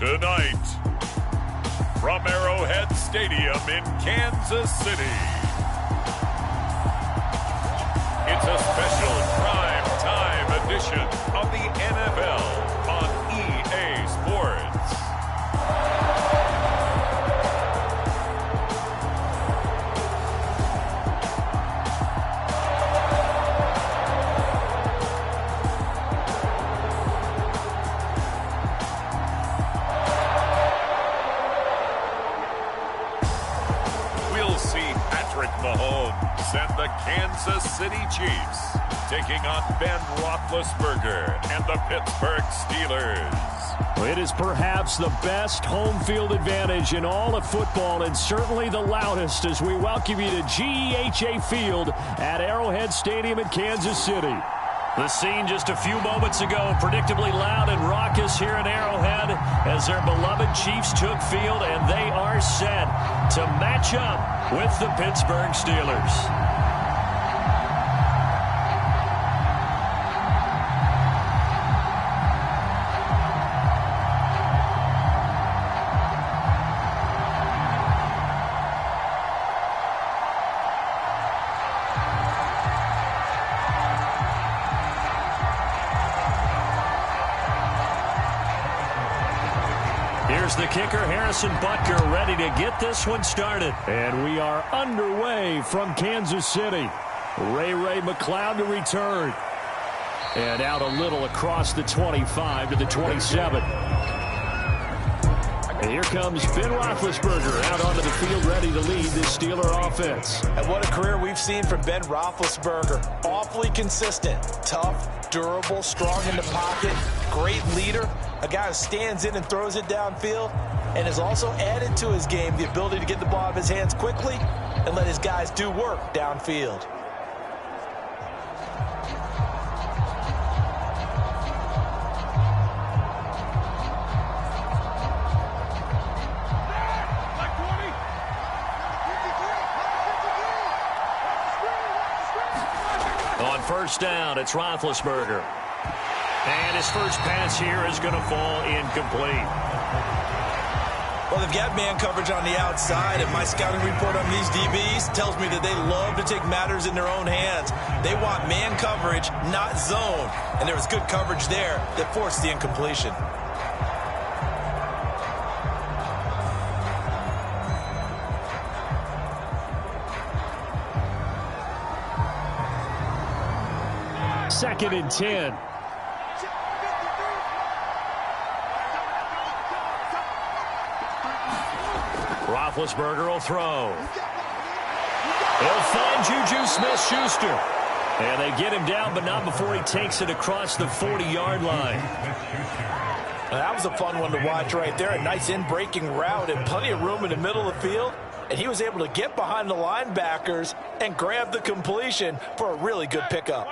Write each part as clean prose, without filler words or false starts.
Tonight, from Arrowhead Stadium in Kansas City, it's a special prime time edition of the NFL on EA Sports. Mahomes and the Kansas City Chiefs taking on Ben Roethlisberger and the Pittsburgh Steelers. It is perhaps the best home field advantage in all of football, and certainly the loudest, as we welcome you to GEHA Field at Arrowhead Stadium in Kansas City. The scene just a few moments ago, predictably loud and raucous here in Arrowhead as their beloved Chiefs took field, and they are set to match up with the Pittsburgh Steelers. Here's the kicker, Harrison Butker, ready to get this one started. And we are underway from Kansas City. Ray McCloud to return. And out a little across the 25 to the 27. And here comes Ben Roethlisberger out onto the field, ready to lead this Steeler offense. And what a career we've seen from Ben Roethlisberger. Awfully consistent, tough, durable, strong in the pocket, great leader. A guy who stands in and throws it downfield, and has also added to his game the ability to get the ball out of his hands quickly and let his guys do work downfield. On first down, it's Roethlisberger. And his first pass here is going to fall incomplete. Well, they've got man coverage on the outside, and my scouting report on these DBs tells me that they love to take matters in their own hands. They want man coverage, not zone. And there was good coverage there that forced the incompletion. Second and 10. Roethlisberger will throw. He'll find Juju Smith-Schuster. And they get him down, but not before he takes it across the 40-yard line. That was a fun one to watch right there. A nice in-breaking route and plenty of room in the middle of the field. And he was able to get behind the linebackers and grab the completion for a really good pickup.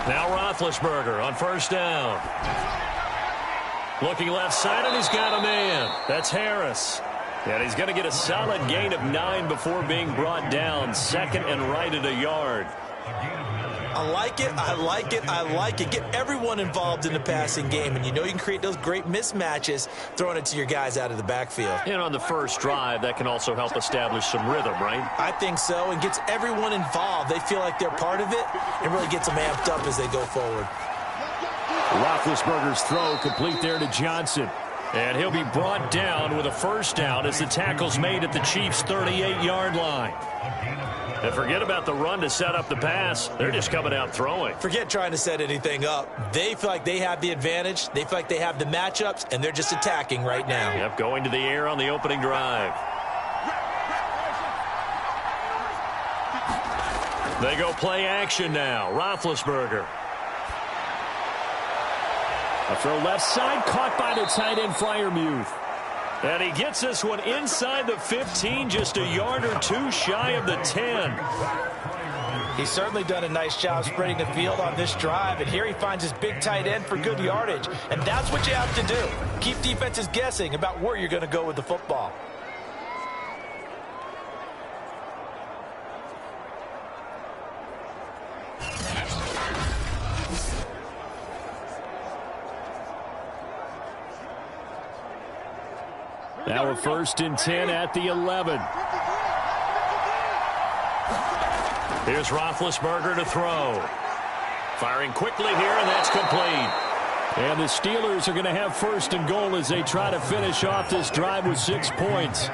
Now Roethlisberger on first down. Looking left side, and he's got a man. That's Harris. And he's going to get a solid gain of 9 before being brought down. Second and right at a yard. I like it, I like it, I like it. Get everyone involved in the passing game, and you know you can create those great mismatches throwing it to your guys out of the backfield. And on the first drive, that can also help establish some rhythm, right? I think so, and gets everyone involved. They feel like they're part of it, and really gets them amped up as they go forward. Roethlisberger's throw complete there to Johnson. And he'll be brought down with a first down as the tackle's made at the Chiefs' 38-yard line. And forget about the run to set up the pass. They're just coming out throwing. Forget trying to set anything up. They feel like they have the advantage. They feel like they have the matchups, and they're just attacking right now. Yep, going to the air on the opening drive. They go play action now. Roethlisberger. A throw left side, caught by the tight end Freiermuth. And he gets this one inside the 15, just a yard or two shy of the 10. He's certainly done a nice job spreading the field on this drive, and here he finds his big tight end for good yardage. And that's what you have to do. Keep defenses guessing about where you're going to go with the football. Now a 1st and 10 at the 11. Here's Roethlisberger to throw. Firing quickly here, and that's complete. And the Steelers are going to have 1st and goal as they try to finish off this drive with 6 points.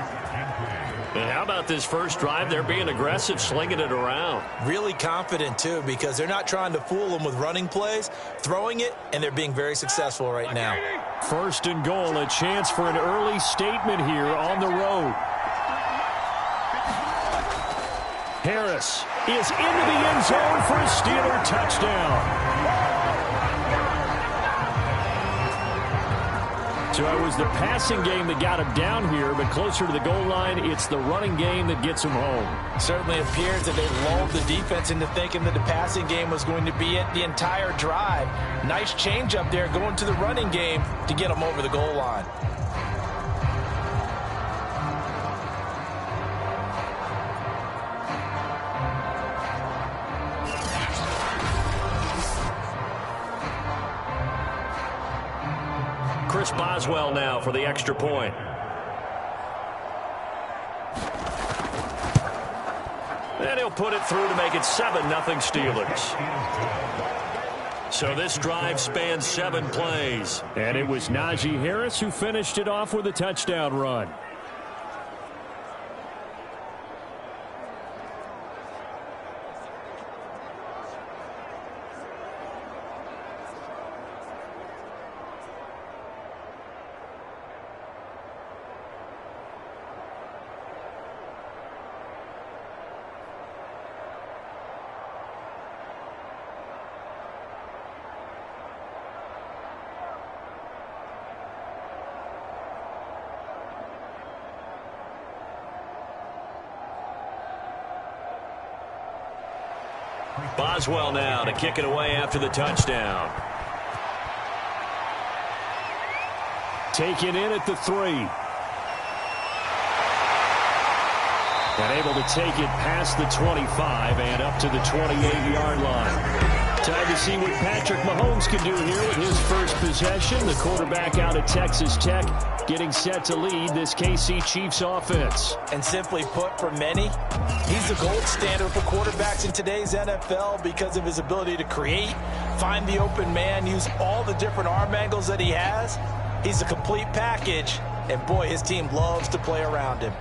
And how about this first drive? They're being aggressive, slinging it around. Really confident, too, because they're not trying to fool them with running plays, throwing it, and they're being very successful right now. 1st and goal, a chance for an early statement here on the road. Harris is into the end zone for a Steeler touchdown. So it was the passing game that got him down here, but closer to the goal line, it's the running game that gets him home. Certainly appears that they lulled the defense into thinking that the passing game was going to be it the entire drive. Nice change up there going to the running game to get them over the goal line. Chris Boswell now for the extra point. And he'll put it through to make it 7-0 Steelers. So this drive spans 7 plays. And it was Najee Harris who finished it off with a touchdown run. Boswell now to kick it away after the touchdown. Taken in at the 3. And able to take it past the 25 and up to the 28-yard line. Time to see what Patrick Mahomes can do here with his first possession. The quarterback out of Texas Tech getting set to lead this KC Chiefs offense. And simply put, for many, he's the gold standard for quarterbacks in today's NFL because of his ability to create, find the open man, use all the different arm angles that he has. He's a complete package, and boy, his team loves to play around him.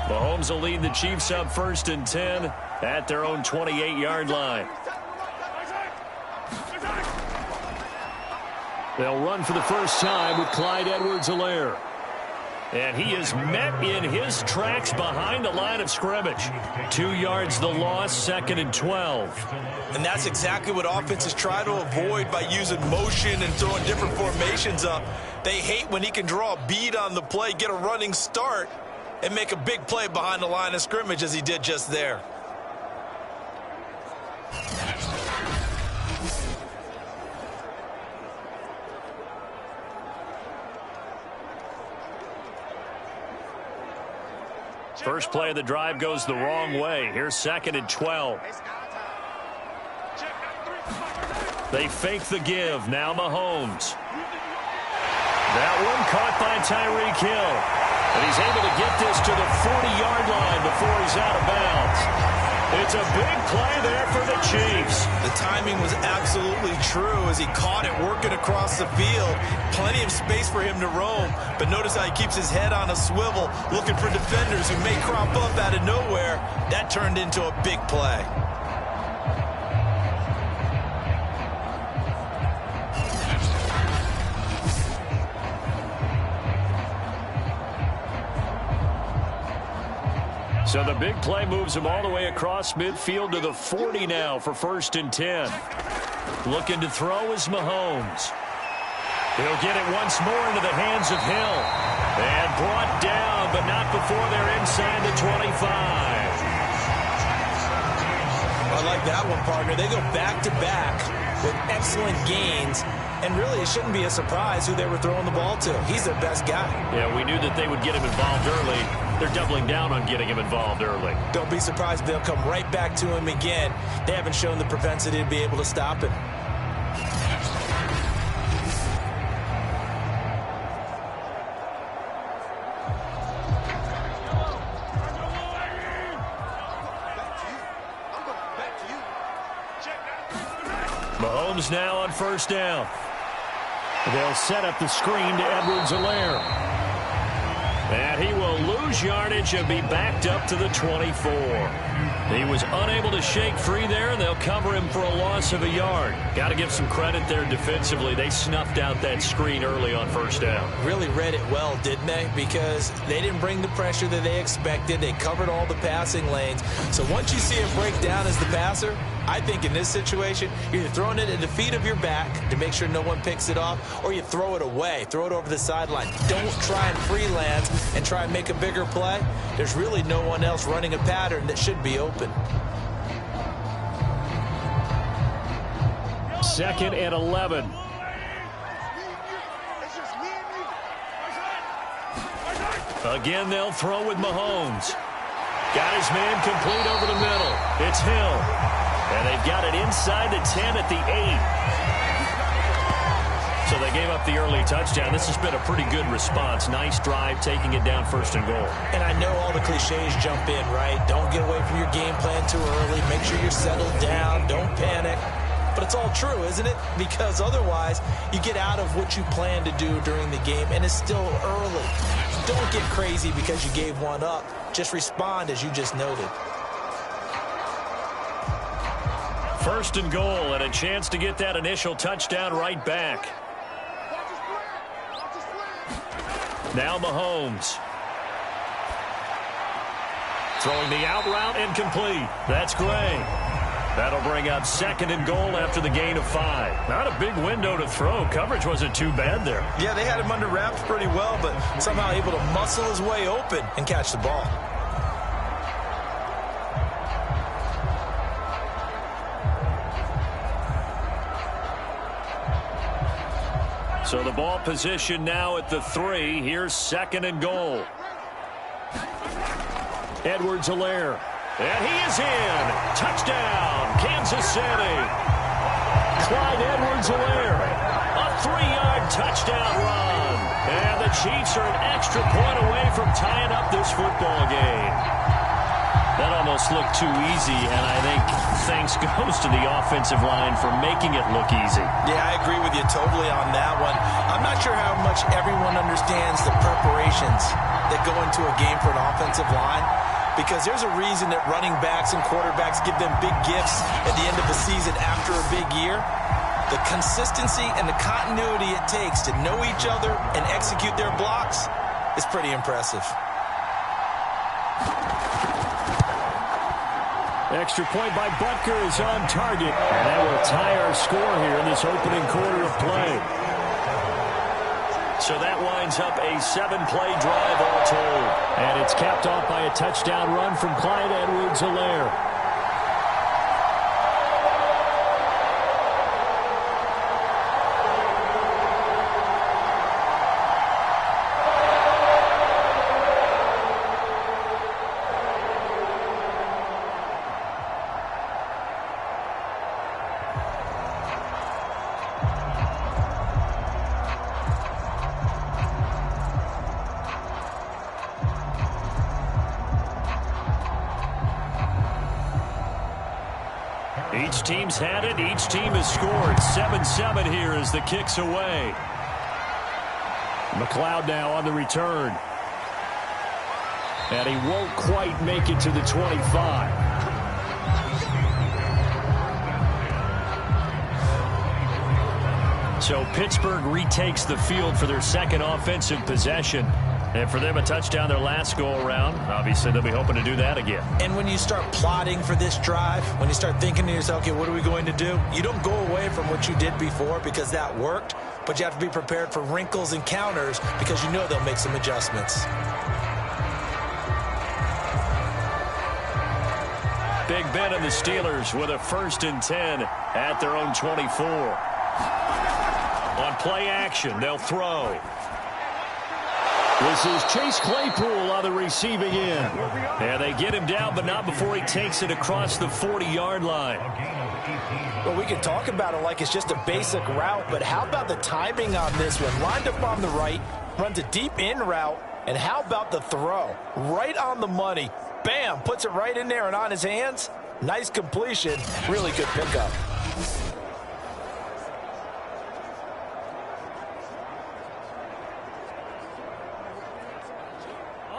Mahomes will lead the Chiefs up 1st and 10 at their own 28-yard line. They'll run for the first time with Clyde Edwards-Helaire. And he is met in his tracks behind the line of scrimmage. 2 yards the loss, 2nd and 12. And that's exactly what offenses try to avoid by using motion and throwing different formations up. They hate when he can draw a bead on the play, get a running start, and make a big play behind the line of scrimmage as he did just there. First play of the drive goes the wrong way. Here's 2nd and 12. They fake the give. Now Mahomes. That one caught by Tyreek Hill. And he's able to get this to the 40-yard line before he's out of bounds. It's a big play there for the Chiefs. The timing was absolutely true as he caught it working across the field. Plenty of space for him to roam. But notice how he keeps his head on a swivel, looking for defenders who may crop up out of nowhere. That turned into a big play. So the big play moves him all the way across midfield to the 40 now for 1st and 10. Looking to throw is Mahomes. He'll get it once more into the hands of Hill. And brought down, but not before they're inside the 25. I like that one, partner. They go back-to-back with excellent gains, and really it shouldn't be a surprise who they were throwing the ball to. He's their best guy. Yeah, we knew that they would get him involved early. They're doubling down on getting him involved early. Don't be surprised if they'll come right back to him again. They haven't shown the propensity to be able to stop him. Mahomes now on first down. They'll set up the screen to Edwards-Helaire. And he will lose yardage and be backed up to the 24. He was unable to shake free there, and they'll cover him for a loss of a yard. Got to give some credit there defensively. They snuffed out that screen early on first down. Really read it well, didn't they? Because they didn't bring the pressure that they expected. They covered all the passing lanes. So once you see him break down as the passer, I think in this situation, you're either throwing it at the feet of your back to make sure no one picks it off, or you throw it away, throw it over the sideline. Don't try and freelance and try and make a bigger play. There's really no one else running a pattern that should be open. Second and 11. Again, they'll throw with Mahomes. Got his man complete over the middle. It's Hill. And they've got it inside the 10 at the 8. So they gave up the early touchdown. This has been a pretty good response. Nice drive, taking it down first and goal. And I know all the cliches jump in, right? Don't get away from your game plan too early. Make sure you're settled down. Don't panic. But it's all true, isn't it? Because otherwise, you get out of what you plan to do during the game, and it's still early. Don't get crazy because you gave one up. Just respond as you just noted. First and goal, and a chance to get that initial touchdown right back. Now Mahomes. Throwing the out route incomplete. That's Gray. That'll bring up second and goal after the gain of 5. Not a big window to throw. Coverage wasn't too bad there. Yeah, they had him under wraps pretty well, but somehow able to muscle his way open and catch the ball. So the ball position now at the 3. Here's second and goal. Edwards-Helaire. And he is in. Touchdown, Kansas City. Clyde Edwards-Helaire. A 3-yard touchdown run. And the Chiefs are an extra point away from tying up this football game. That almost looked too easy, and I think thanks goes to the offensive line for making it look easy. Yeah, I agree with you totally on that one. I'm not sure how much everyone understands the preparations that go into a game for an offensive line, because there's a reason that running backs and quarterbacks give them big gifts at the end of the season after a big year. The consistency and the continuity it takes to know each other and execute their blocks is pretty impressive. Extra point by Butker is on target. And that will tie our score here in this opening quarter of play. So that winds up a 7-play drive all told. And it's capped off by a touchdown run from Clyde Edwards-Helaire. Each team's had it. Each team has scored. 7-7 here as the kick's away. McLeod now on the return. And he won't quite make it to the 25. So Pittsburgh retakes the field for their second offensive possession. And for them, a touchdown their last go-around. Obviously, they'll be hoping to do that again. And when you start plotting for this drive, when you start thinking to yourself, okay, what are we going to do? You don't go away from what you did before because that worked, but you have to be prepared for wrinkles and counters because you know they'll make some adjustments. Big Ben and the Steelers with a 1st and 10 at their own 24. On play action, they'll throw. This is Chase Claypool on the receiving end. And they get him down, but not before he takes it across the 40-yard line. Well, we can talk about it like it's just a basic route, but how about the timing on this one? Lined up on the right, runs a deep in route, and how about the throw? Right on the money. Bam, puts it right in there and on his hands. Nice completion. Really good pickup.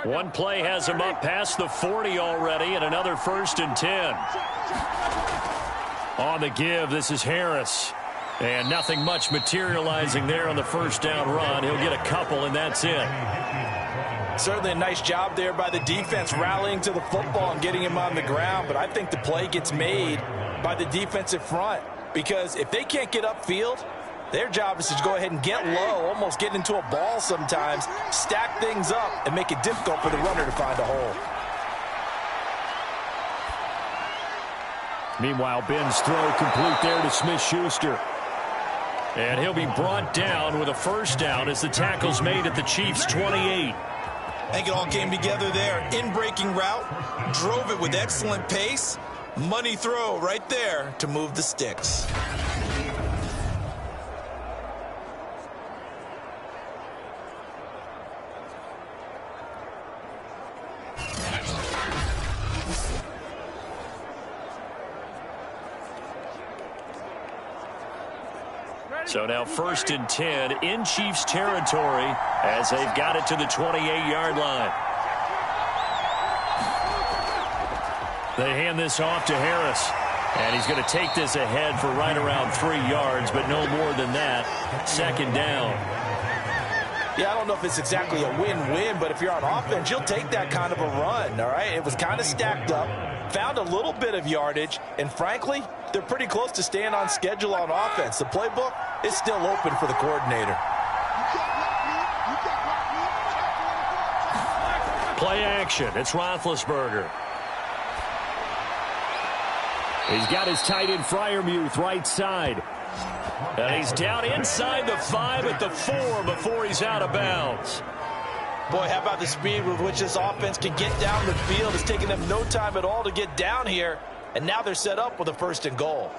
One play has him up past the 40 already, and another 1st and 10. On the give, this is Harris. And nothing much materializing there on the 1st down run. He'll get a couple, and that's it. Certainly a nice job there by the defense rallying to the football and getting him on the ground, but I think the play gets made by the defensive front, because if they can't get upfield, their job is to go ahead and get low, almost get into a ball sometimes, stack things up, and make it difficult for the runner to find a hole. Meanwhile, Ben's throw complete there to Smith-Schuster. And he'll be brought down with a 1st down as the tackle's made at the Chiefs' 28. I think it all came together there. In-breaking route, drove it with excellent pace. Money throw right there to move the sticks. So now 1st and 10 in Chiefs territory as they've got it to the 28-yard line. They hand this off to Harris. And he's going to take this ahead for right around 3 yards, but no more than that. 2nd down. Yeah, I don't know if it's exactly a win-win, but if you're on offense, you'll take that kind of a run, all right? It was kind of stacked up, found a little bit of yardage, and frankly, they're pretty close to staying on schedule on offense. The playbook is still open for the coordinator. Play action. It's Roethlisberger. He's got his tight end Freiermuth right side. And he's down inside the 5 at the 4 before he's out of bounds. Boy, how about the speed with which this offense can get down the field? It's taking them no time at all to get down here. And now they're set up with a 1st and goal.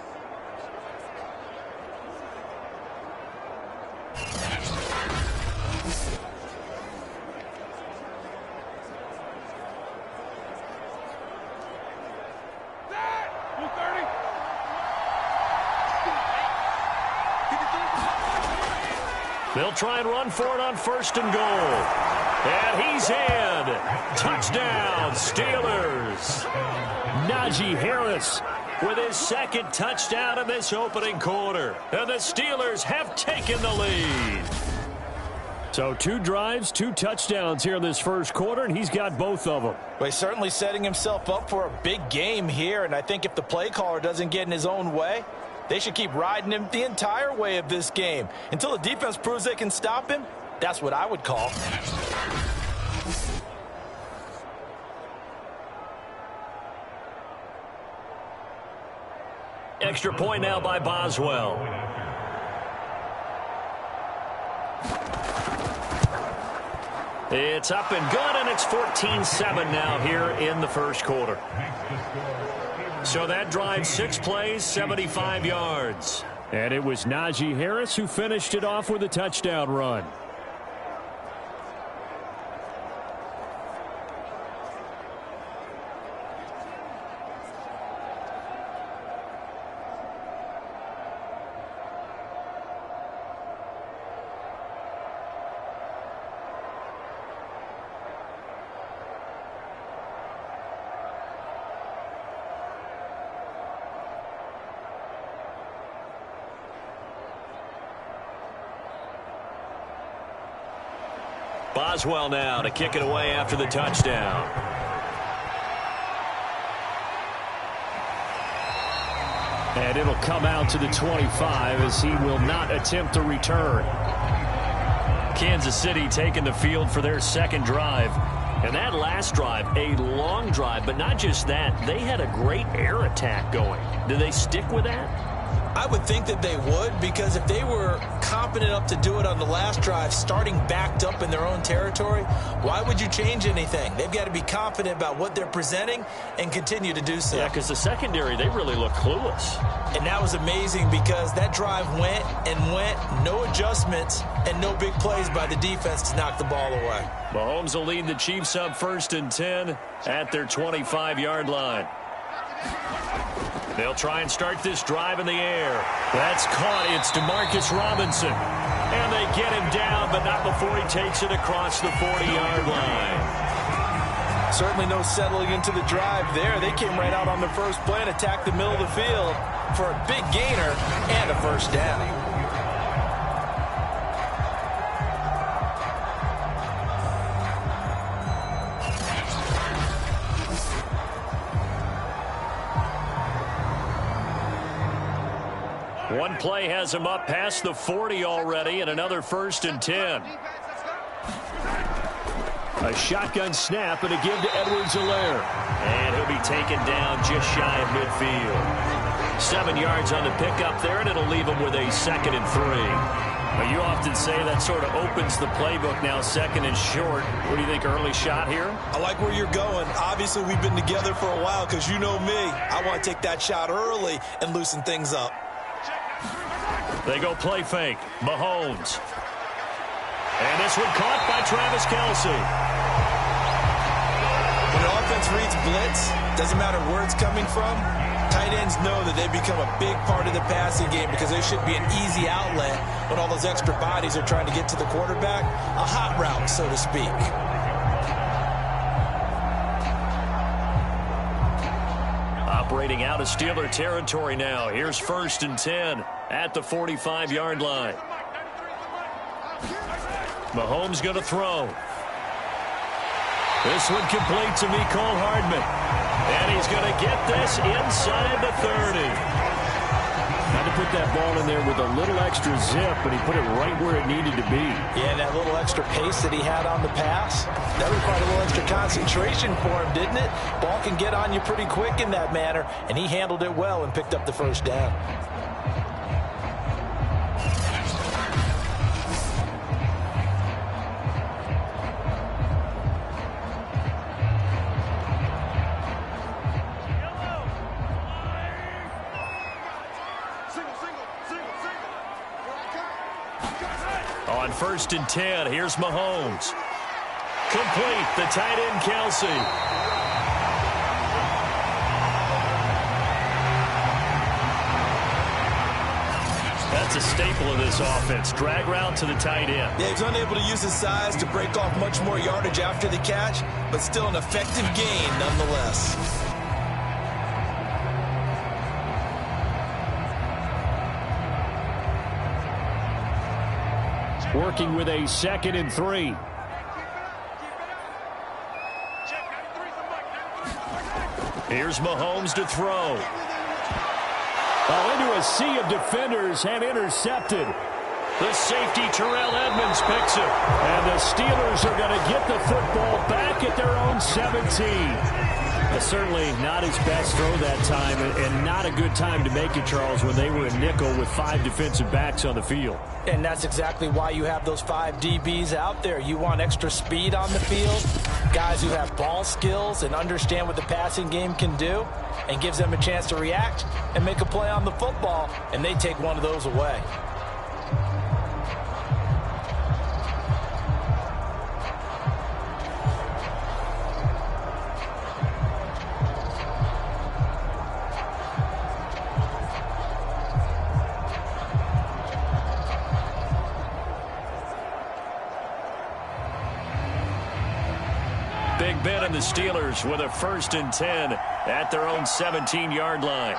They'll try and run for it on 1st and goal. And he's in. Touchdown, Steelers. Najee Harris with his 2nd touchdown in this opening quarter. And the Steelers have taken the lead. So 2 drives, 2 touchdowns here in this 1st quarter, and he's got both of them. Well, he's certainly setting himself up for a big game here, and I think if the play caller doesn't get in his own way, they should keep riding him the entire way of this game. Until the defense proves they can stop him, that's what I would call. Extra point now by Boswell. It's up and good, and it's 14-7 now here in the 1st quarter. So that drive, 6 plays, 75 yards. And it was Najee Harris who finished it off with a touchdown run. Boswell now to kick it away after the touchdown. And it'll come out to the 25 as he will not attempt to return. Kansas City taking the field for their second drive. And that last drive, a long drive, but not just that. They had a great air attack going. Do they stick with that? I would think that they would, because if they were competent enough to do it on the last drive, starting backed up in their own territory, why would you change anything? They've got to be confident about what they're presenting and continue to do so. Yeah, because the secondary, they really look clueless. And that was amazing because that drive went and went, no adjustments, and no big plays by the defense to knock the ball away. Mahomes will lead the Chiefs up 1st and 10 at their 25-yard line. They'll try and start this drive in the air. That's caught. It's Demarcus Robinson. And they get him down, but not before he takes it across the 40-yard line. Certainly no settling into the drive there. They came right out on the first play and attacked the middle of the field for a big gainer and a first down. One play has him up past the 40 already, and another 1st and 10. A shotgun snap and a give to Edwards-Helaire. And he'll be taken down just shy of midfield. 7 yards on the pickup there, and it'll leave him with a 2nd and 3. Well, you often say that sort of opens the playbook now, 2nd and short. What do you think, early shot here? I like where you're going. Obviously, we've been together for a while because you know me. I want to take that shot early and loosen things up. They go play fake. Mahomes. And this one caught by Travis Kelce. When an offense reads blitz, doesn't matter where it's coming from, tight ends know that they become a big part of the passing game because they should be an easy outlet when all those extra bodies are trying to get to the quarterback. A hot route, so to speak. Operating out of Steeler territory now. Here's 1st and 10 at the 45-yard line. Mahomes going to throw. This one complete to Mecole Hardman. And he's going to get this inside the 30. Had to put that ball in there with a little extra zip, but he put it right where it needed to be. Yeah, and that little extra pace that he had on the pass, that required a little extra concentration for him, didn't it? Ball can get on you pretty quick in that manner, and he handled it well and picked up the first down. On 1st and 10, here's Mahomes. Complete, the tight end Kelce. That's a staple of this offense. Drag route to the tight end. Yeah, he's unable to use his size to break off much more yardage after the catch, but still an effective gain nonetheless. Working with a 2nd and 3. Here's Mahomes to throw. Into a sea of defenders and intercepted. The safety, Terrell Edmonds, picks it. And the Steelers are going to get the football back at their own 17. Certainly not his best throw that time, and not a good time to make it, Charles, when they were in nickel with 5 defensive backs on the field. And that's exactly why you have those 5 DBs out there. You want extra speed on the field, guys who have ball skills and understand what the passing game can do, and gives them a chance to react and make a play on the football, and they take one of those away. Big Ben and the Steelers with a 1st and 10 at their own 17-yard line.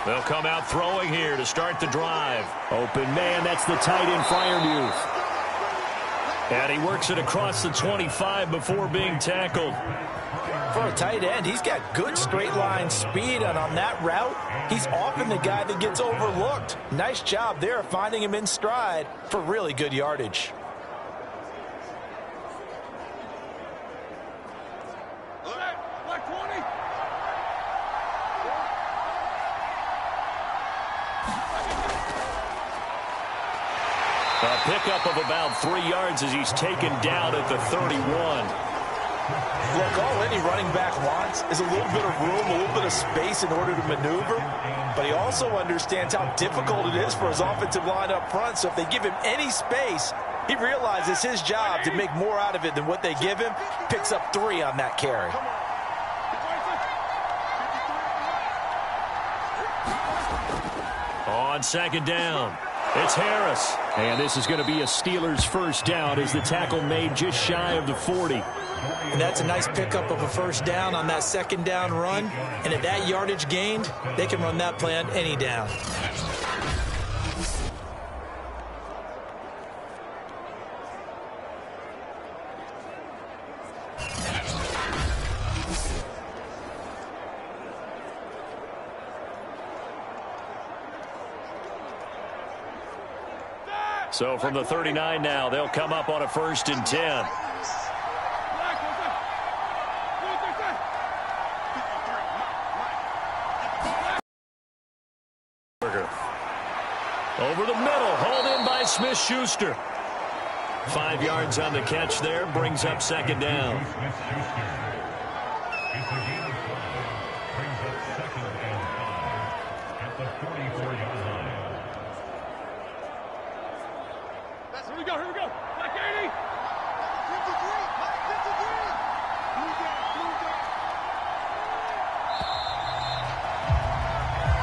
They'll come out throwing here to start the drive. Open man, that's the tight end Freiermuth. And he works it across the 25 before being tackled. For a tight end, he's got good straight line speed, and on that route, he's often the guy that gets overlooked. Nice job there finding him in stride for really good yardage. A pickup of about 3 yards as he's taken down at the 31. Look, all any running back wants is a little bit of room, a little bit of space in order to maneuver. But he also understands how difficult it is for his offensive line up front. So if they give him any space, he realizes his job to make more out of it than what they give him. Picks up 3 on that carry. On second down, it's Harris. And this is going to be a Steelers first down as the tackle made just shy of the 40. And that's a nice pickup of a first down on that second down run. And at that yardage gained, they can run that play on any down. So from the 39 now, they'll come up on a 1st and 10. Over the middle, hauled in by Smith-Schuster. 5 yards on the catch there, brings up second down. Here we go. Black 80.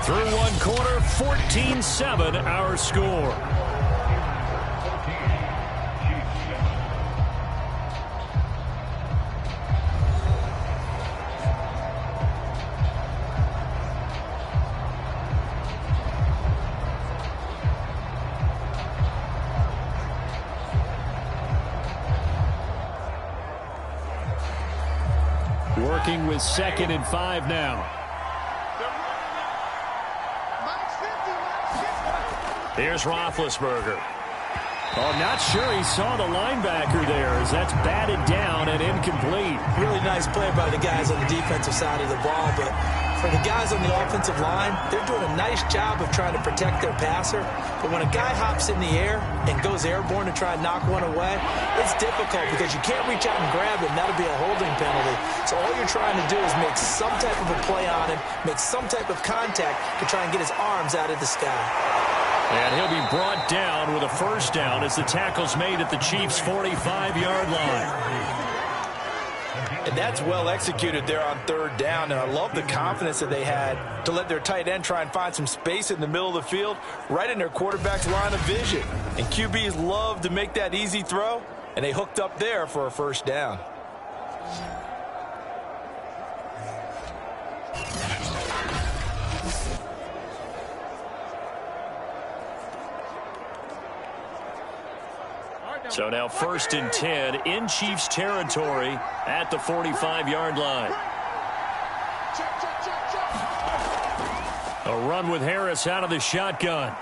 Through one quarter, 14-7 our score. Working with 2nd and 5 now. Here's Roethlisberger. Oh, not sure he saw the linebacker there as that's batted down and incomplete. Really nice play by the guys on the defensive side of the ball, but for the guys on the offensive line, they're doing a nice job of trying to protect their passer. But when a guy hops in the air and goes airborne to try and knock one away, it's difficult because you can't reach out and grab him. That'll be a holding penalty. So all you're trying to do is make some type of a play on him, make some type of contact to try and get his arms out of the sky. And he'll be brought down with a first down as the tackle's made at the Chiefs' 45-yard line. And that's well executed there on 3rd down, and I love the confidence that they had to let their tight end try and find some space in the middle of the field, right in their quarterback's line of vision. And QBs love to make that easy throw, and they hooked up there for a first down. So now 1st and 10 in Chiefs territory at the 45-yard line. A run with Harris out of the shotgun.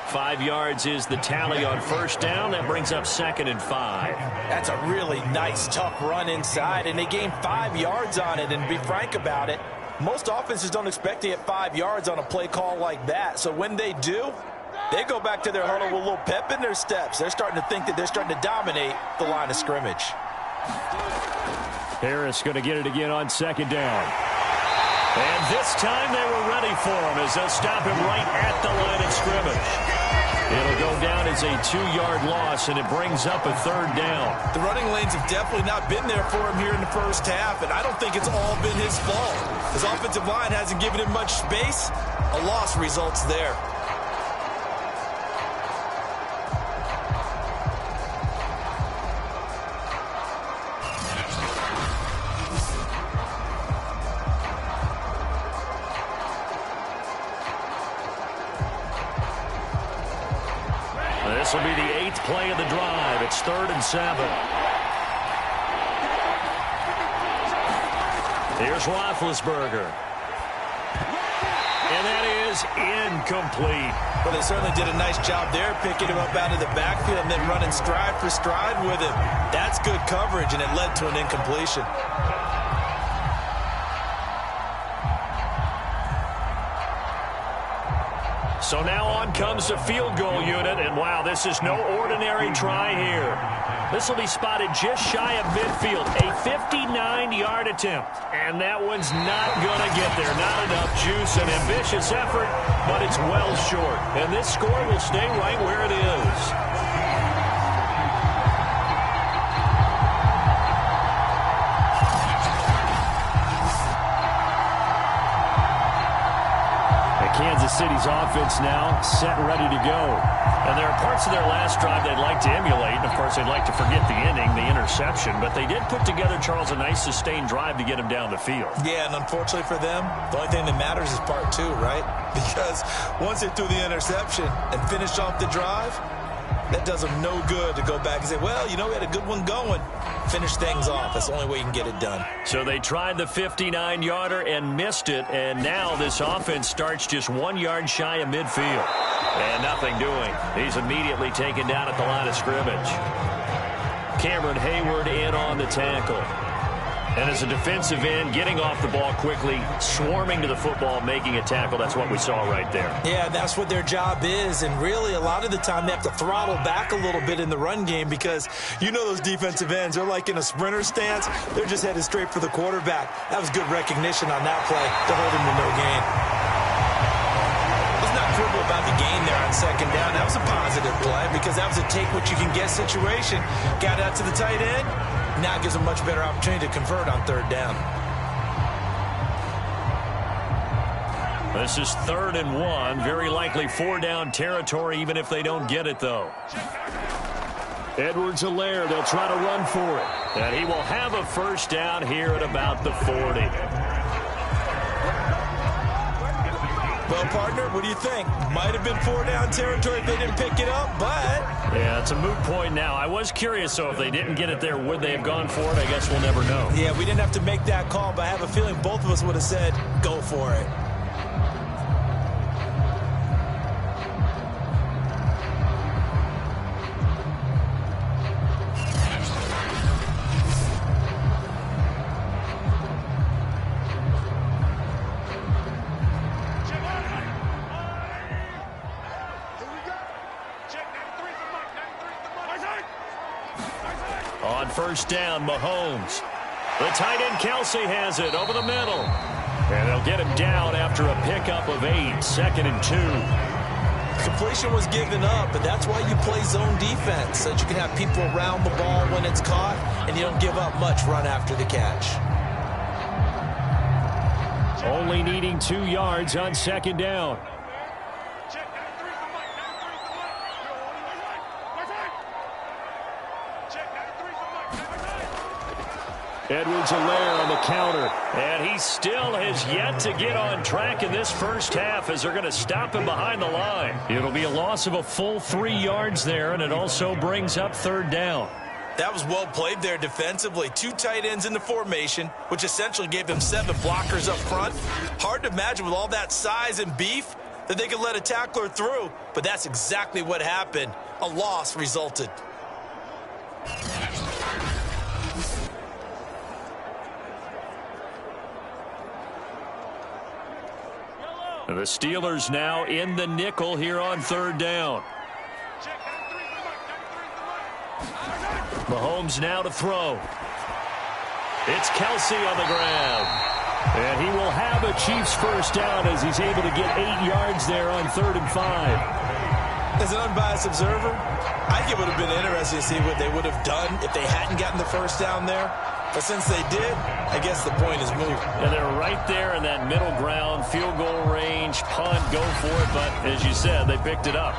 5 yards is the tally on first down. That brings up 2nd and 5. That's a really nice, tough run inside, and they gained 5 yards on it. And to be frank about it, most offenses don't expect to get 5 yards on a play call like that. So when they do, they go back to their huddle with a little pep in their steps. They're starting to think that they're starting to dominate the line of scrimmage. Harris going to get it again on 2nd down. And this time they were ready for him as they'll stop him right at the line of scrimmage. It'll go down as a 2-yard loss, and it brings up a 3rd down. The running lanes have definitely not been there for him here in the first half, and I don't think it's all been his fault. His offensive line hasn't given him much space. A loss results there. This will be the 8th play of the drive 3rd and 7. Here's Roethlisberger. And that is incomplete. Well, they certainly did a nice job there, picking him up out of the backfield and then running stride for stride with him. That's good coverage, and it led to an incompletion. So now on comes the field goal unit, and wow, this is no ordinary try here. This will be spotted just shy of midfield, a 59-yard attempt. And that one's not going to get there. Not enough juice, an ambitious effort, but it's well short. And this score will stay right where it is. Kansas City's offense now set and ready to go. And there are parts of their last drive they'd like to emulate. And, of course, they'd like to forget the inning, the interception. But they did put together, Charles, a nice sustained drive to get him down the field. Yeah, and unfortunately for them, the only thing that matters is part 2, right? Because once they threw the interception and finished off the drive, that does them no good to go back and say, well, you know, we had a good one going. Finish things off. That's the only way you can get it done. So they tried the 59-yarder and missed it, and now this offense starts just 1 yard shy of midfield. And nothing doing. He's immediately taken down at the line of scrimmage. Cameron Hayward in on the tackle. And as a defensive end, getting off the ball quickly, swarming to the football, making a tackle. That's what we saw right there. Yeah, that's what their job is. And really, a lot of the time, they have to throttle back a little bit in the run game because you know those defensive ends, they're like in a sprinter stance. They're just headed straight for the quarterback. That was good recognition on that play to hold him to no gain. Let's not quibble about the gain there on 2nd down. That was a positive play because that was a take-what-you-can-get situation. Got out to the tight end. Now gives a much better opportunity to convert on 3rd down. This is 3rd and 1. Very likely 4-down territory, even if they don't get it, though. Edwards-Helaire, they'll try to run for it. And he will have a 1st down here at about the 40. Well, partner, what do you think? Might have been 4-down territory if they didn't pick it up, but... Yeah, it's a moot point now. I was curious, so if they didn't get it there, would they have gone for it? I guess we'll never know. Yeah, we didn't have to make that call, but I have a feeling both of us would have said, go for it. On 1st down, Mahomes. The tight end, Kelsey, has it over the middle. And they'll get him down after a pickup of 8, 2nd and 2. Completion was given up, but that's why you play zone defense, so that you can have people around the ball when it's caught, and you don't give up much run after the catch. Only needing 2 yards on 2nd down. Edwards-Helaire on the counter. And he still has yet to get on track in this first half as they're going to stop him behind the line. It'll be a loss of a full 3 yards there, and it also brings up 3rd down. That was well played there defensively. 2 tight ends in the formation, which essentially gave them 7 blockers up front. Hard to imagine with all that size and beef that they could let a tackler through, but that's exactly what happened. A loss resulted. The Steelers now in the nickel here on 3rd down. Mahomes now to throw. It's Kelsey on the ground. And he will have a Chiefs 1st down as he's able to get 8 yards there on 3rd and 5. As an unbiased observer, I think it would have been interesting to see what they would have done if they hadn't gotten the 1st down there. But since they did, I guess the point is moot. And they're right there in that middle ground, field goal range, punt, go for it. But as you said, they picked it up.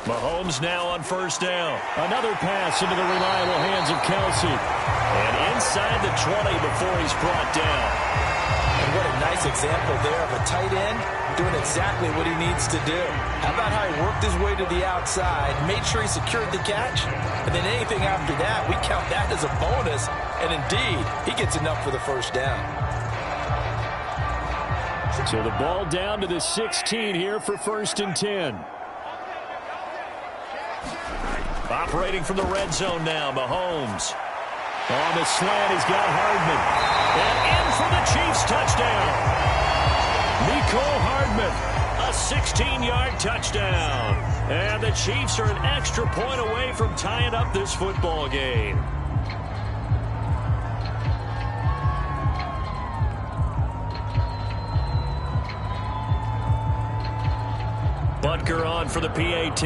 Mahomes now on first down. Another pass into the reliable hands of Kelsey. And inside the 20 before he's brought down. And what a nice example there of a tight end doing exactly what he needs to do. How about how he worked his way to the outside, made sure he secured the catch, and then anything after that, we count that as a bonus. And indeed, he gets enough for the first down. So the ball down to the 16 here for 1st and 10. Operating from the red zone now, Mahomes. On the slant, he's got Hardman. And in for the Chiefs touchdown. Mecole Hardman, a 16-yard touchdown. And the Chiefs are an extra point away from tying up this football game. Butker on for the PAT.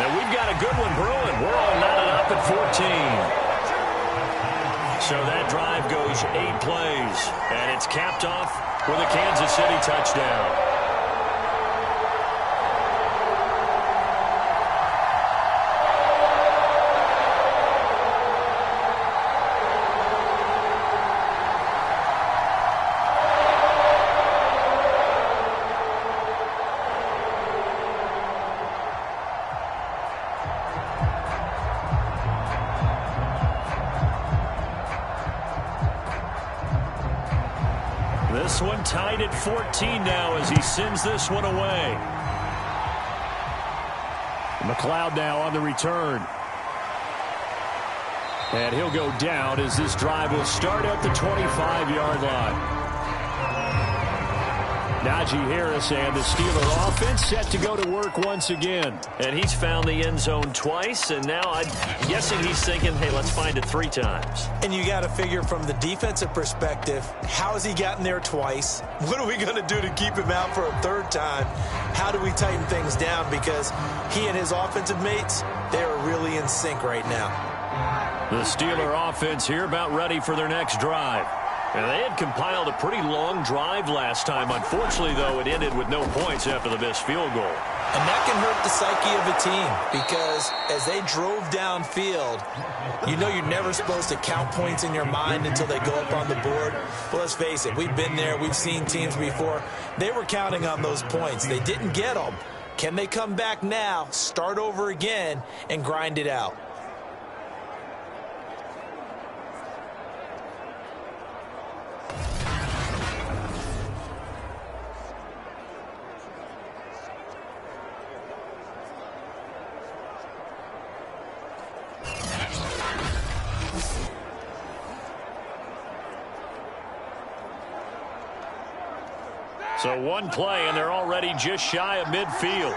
And we've got a good one brewing. We're all knotted up at 14. So that drive goes 8 plays. And it's capped off with a Kansas City touchdown. This one tied at 14 now as he sends this one away. McLeod now on the return. And he'll go down as this drive will start at the 25-yard line. Najee Harris and the Steeler offense set to go to work once again. And he's found the end zone twice, and now I'm guessing he's thinking, hey, let's find it 3 times. And you got to figure from the defensive perspective, how has he gotten there twice? What are we going to do to keep him out for a 3rd time? How do we tighten things down? Because he and his offensive mates, they are really in sync right now. The Steeler offense here about ready for their next drive. And they had compiled a pretty long drive last time. Unfortunately, though, it ended with no points after the missed field goal. And that can hurt the psyche of a team because as they drove downfield, you know you're never supposed to count points in your mind until they go up on the board. Well, let's face it, we've been there. We've seen teams before. They were counting on those points. They didn't get them. Can they come back now, start over again, and grind it out? So one play, and they're already just shy of midfield.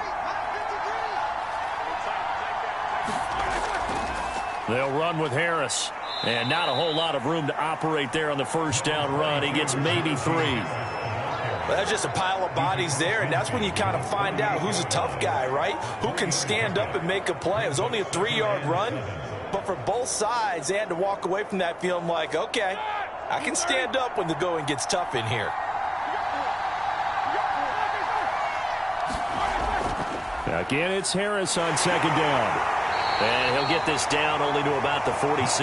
They'll run with Harris. And not a whole lot of room to operate there on the first down run. He gets maybe 3. Well, that's just a pile of bodies there, and that's when you kind of find out who's a tough guy, right? Who can stand up and make a play. It was only a 3-yard run, but for both sides, they had to walk away from that feeling like, okay, I can stand up when the going gets tough in here. Again, it's Harris on 2nd down. And he'll get this down only to about the 46.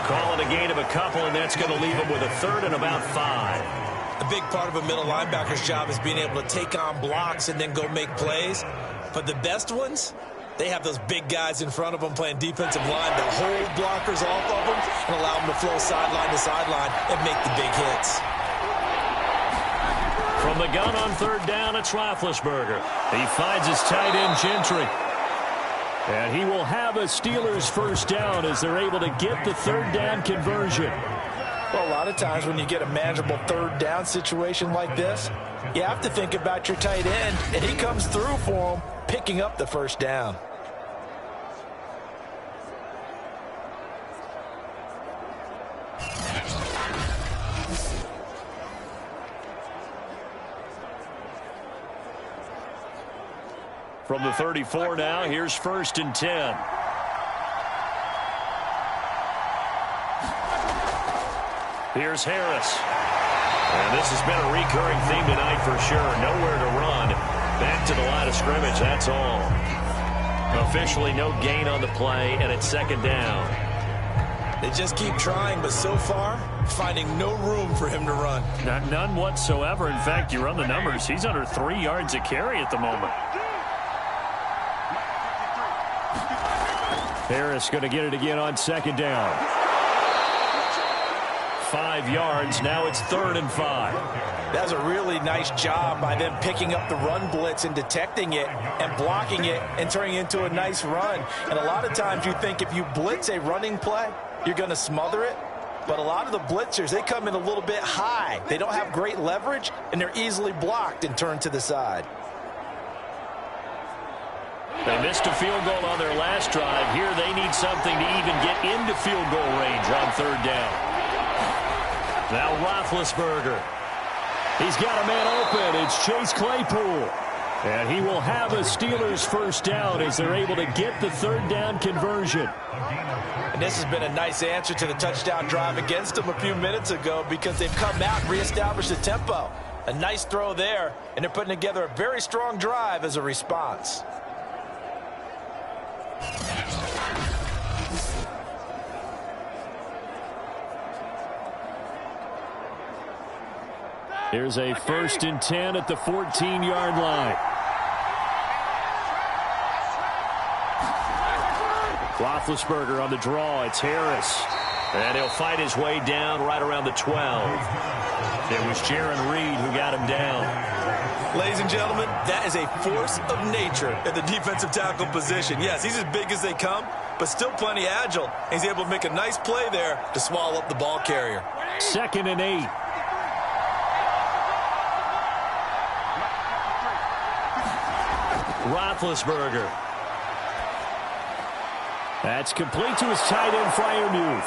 Call it a gain of a couple, and that's going to leave him with a 3rd and about 5. A big part of a middle linebacker's job is being able to take on blocks and then go make plays. But the best ones, they have those big guys in front of them playing defensive line to hold blockers off of them and allow them to flow sideline to sideline and make the big hits. From the gun on 3rd down, it's Roethlisberger. He finds his tight end, Gentry. And he will have a Steelers first down as they're able to get the 3rd down conversion. Well, a lot of times when you get a manageable 3rd down situation like this, you have to think about your tight end, and he comes through for him, picking up the first down. From the 34 now, here's 1st and 10. Here's Harris. And this has been a recurring theme tonight for sure. Nowhere to run. Back to the line of scrimmage, that's all. Officially no gain on the play, and it's second down. They just keep trying, but so far, finding no room for him to run. None whatsoever. In fact, you run the numbers. He's under 3 yards a carry at the moment. Harris going to get it again on second down. 5 yards. Now it's 3rd and 5. That's a really nice job by them picking up the run blitz and detecting it and blocking it and turning it into a nice run. And a lot of times you think if you blitz a running play, you're going to smother it. But a lot of the blitzers, they come in a little bit high. They don't have great leverage, and they're easily blocked and turned to the side. They missed a field goal on their last drive. Here they need something to even get into field goal range on 3rd down. Now Roethlisberger. He's got a man open. It's Chase Claypool. And he will have a Steelers first down as they're able to get the 3rd down conversion. And this has been a nice answer to the touchdown drive against them a few minutes ago because they've come out and reestablished the tempo. A nice throw there, and they're putting together a very strong drive as a response. Here's a 1st and 10 at the 14-yard line. Roethlisberger on the draw. It's Harris. And he'll fight his way down right around the 12. It was Jaron Reed who got him down. Ladies and gentlemen, that is a force of nature at the defensive tackle position. Yes, he's as big as they come, but still plenty agile. He's able to make a nice play there to swallow up the ball carrier. 2nd and 8. Roethlisberger. That's complete to his tight end, Freiermuth.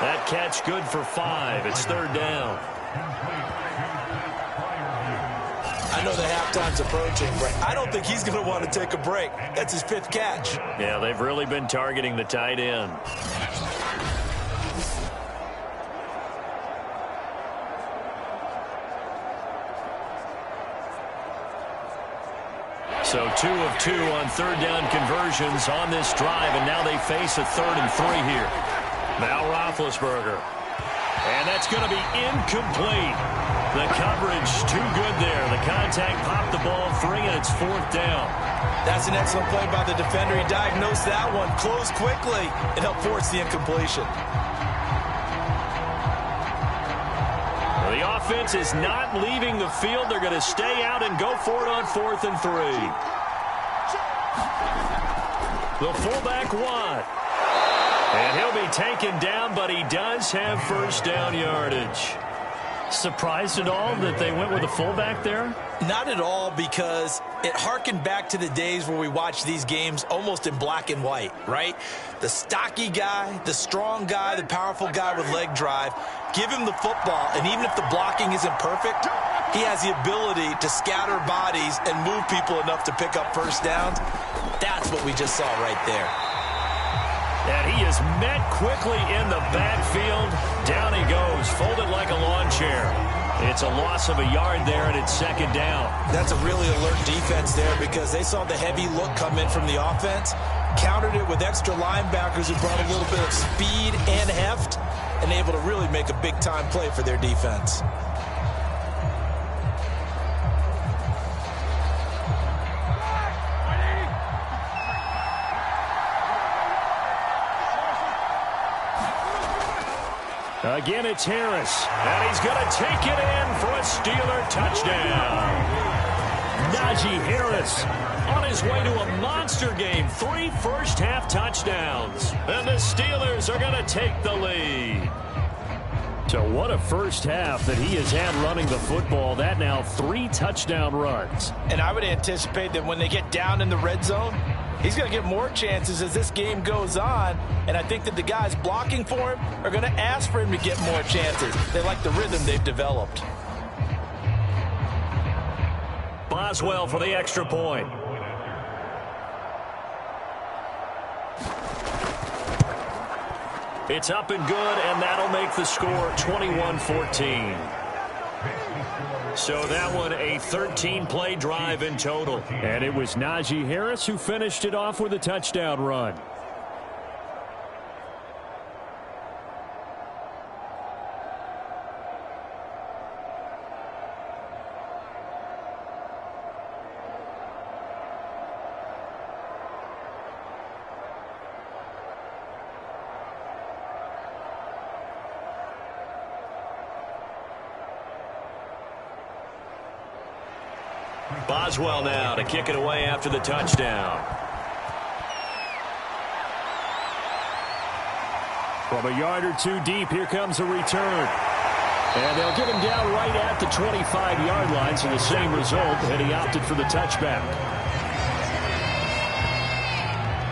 That catch good for 5. It's 3rd down. I know the halftime's approaching, but I don't think he's going to want to take a break. That's his 5th catch. Yeah, they've really been targeting the tight end. So 2 of 2 on 3rd down conversions on this drive, and now they face a 3rd and 3 here. Now Roethlisberger. And that's going to be incomplete. The coverage too good there. The contact popped the ball free, and it's 4th down. That's an excellent play by the defender. He diagnosed that one, closed quickly, and helped force the incompletion. The offense is not leaving the field. They're going to stay out and go for it on 4th and 3. The fullback won. And he'll be taken down, but he does have first down yardage. Surprised at all that they went with a fullback there? Not at all, because it harkened back to the days where we watched these games almost in black and white, right? The stocky guy, the strong guy, the powerful guy with leg drive. Give him the football, and even if the blocking isn't perfect, he has the ability to scatter bodies and move people enough to pick up first downs. That's what we just saw right there. And he is met quickly in the backfield. Down he goes, folded like a lawn chair. It's a loss of a yard there, and it's 2nd down. That's a really alert defense there because they saw the heavy look come in from the offense, countered it with extra linebackers who brought a little bit of speed and heft, and able to really make a big-time play for their defense. Again, it's Harris, and he's going to take it in for a Steeler touchdown. Najee Harris on his way to a monster game. 3 first-half touchdowns, and the Steelers are going to take the lead. So what a first half that he has had running the football. That now 3 touchdown runs. And I would anticipate that when they get down in the red zone, he's going to get more chances as this game goes on. And I think that the guys blocking for him are going to ask for him to get more chances. They like the rhythm they've developed. Boswell for the extra point. It's up and good, and that'll make the score 21-14. So that one, a 13-play drive in total. And it was Najee Harris who finished it off with a touchdown run. Boswell now to kick it away after the touchdown. From a yard or two deep, here comes a return. And they'll get him down right at the 25-yard line, so the same result, and he opted for the touchback.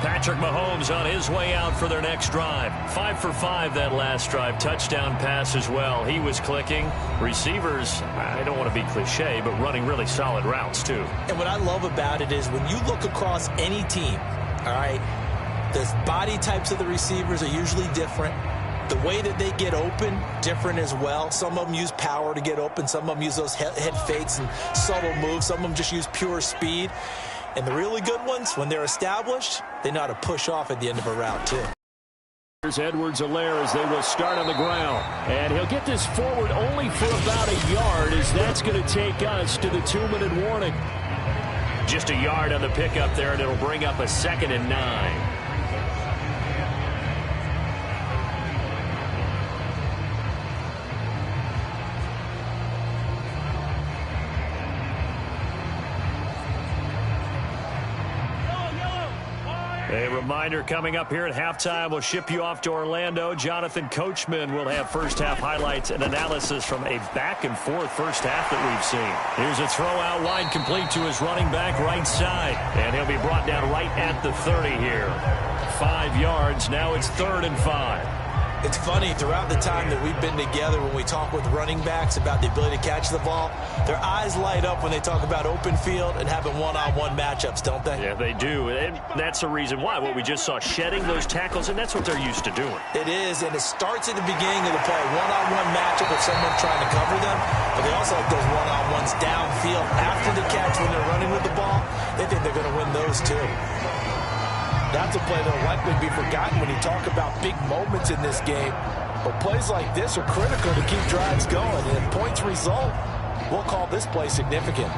Patrick Mahomes on his way out for their next drive. 5 for 5 that last drive. Touchdown pass as well. He was clicking. Receivers, I don't want to be cliche, but running really solid routes too. And what I love about it is when you look across any team, all right, the body types of the receivers are usually different. The way that they get open, different as well. Some of them use power to get open. Some of them use those head fakes and subtle moves. Some of them just use pure speed. And the really good ones, when they're established, they know how to push off at the end of a route, too. Here's Edwards-Helaire as they will start on the ground. And he'll get this forward only for about a yard, as that's going to take us to the 2-minute warning. Just a yard on the pickup there, and it'll bring up a 2nd and 9. A reminder coming up here at halftime, we'll ship you off to Orlando. Jonathan Coachman will have first-half highlights and analysis from a back-and-forth first half that we've seen. Here's a throw out wide, complete to his running back right side. And he'll be brought down right at the 30 here. 5 yards. Now it's 3rd and 5. It's funny, throughout the time that we've been together, when we talk with running backs about the ability to catch the ball, their eyes light up when they talk about open field and having one-on-one matchups, don't they? Yeah, they do. And that's the reason why. What we just saw, shedding those tackles, and that's what they're used to doing. It is, and it starts at the beginning of the play. One-on-one matchup with someone trying to cover them, but they also have those one-on-ones downfield after the catch when they're running with the ball. They think they're going to win those, too. That's a play that will likely be forgotten when you talk about big moments in this game. But plays like this are critical to keep drives going. And if points result, we'll call this play significant.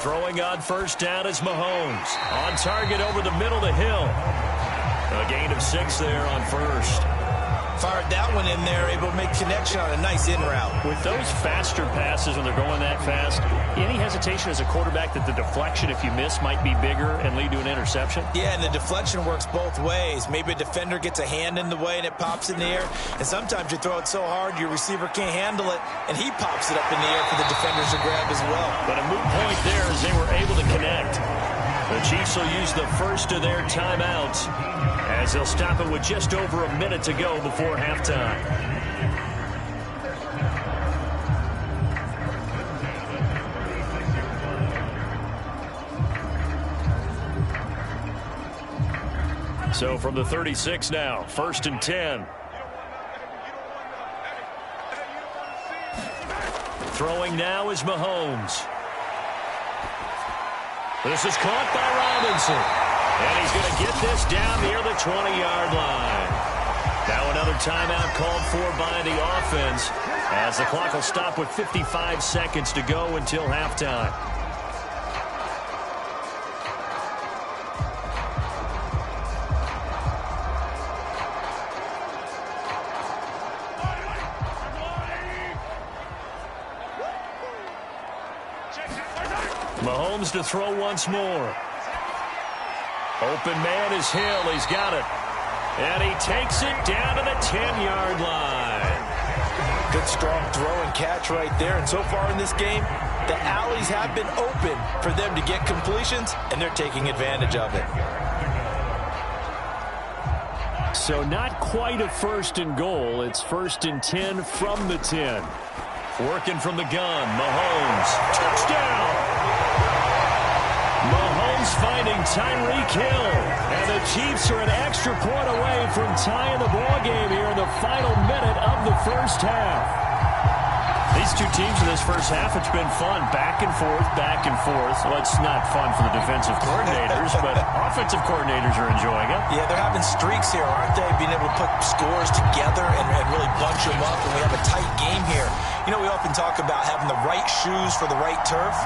Throwing on first down is Mahomes. On target over the middle to Hill. A gain of 6 there on first. Fired that one in there, able to make connection on a nice in route. With those faster passes when they're going that fast, any hesitation as a quarterback that the deflection, if you miss, might be bigger and lead to an interception? Yeah, and the deflection works both ways. Maybe a defender gets a hand in the way and it pops in the air. And sometimes you throw it so hard your receiver can't handle it, and he pops it up in the air for the defenders to grab as well. But a moot point there as they were able to connect. The Chiefs will use the first of their timeouts as they'll stop it with just over a minute to go before halftime. So from the 36 now, 1st and 10. Throwing now is Mahomes. This is caught by Robinson. And he's going to get this down near the 20-yard line. Now another timeout called for by the offense as the clock will stop with 55 seconds to go until halftime. Mahomes to throw once more. Open man is Hill. He's got it. And he takes it down to the 10-yard line. Good, strong throw and catch right there. And so far in this game, the alleys have been open for them to get completions, and they're taking advantage of it. So not quite a first and goal. It's 1st and 10 from the 10. Working from the gun. Mahomes. Touchdown! Mahomes finding Tyreek Hill. And the Chiefs are an extra point away from tying the ball game here in the final minute of the first half. These two teams in this first half, it's been fun. Back and forth, back and forth. Well, it's not fun for the defensive coordinators, but offensive coordinators are enjoying it. Yeah, they're having streaks here, aren't they? Being able to put scores together and really bunch them up, and we have a tight game here. You know, we often talk about having the right shoes for the right turf.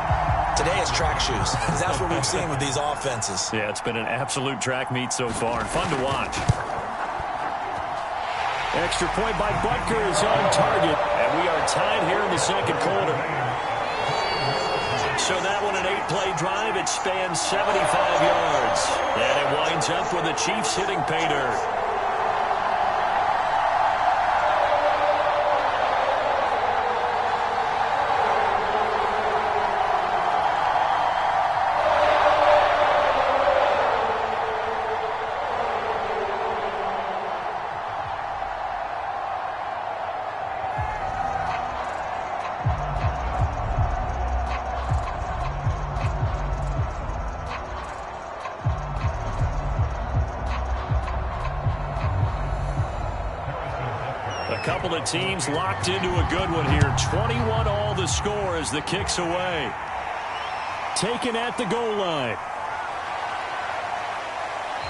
Today it's track shoes, because that's what we've seen with these offenses. Yeah, it's been an absolute track meet so far, and fun to watch. Extra point by Butker is on target, and we are tied here in the second quarter. So that one, an 8-play drive. It spans 75 yards, and it winds up with the Chiefs hitting pay dirt. Couple of teams locked into a good one here. 21 all the score as the kick's away. Taken at the goal line.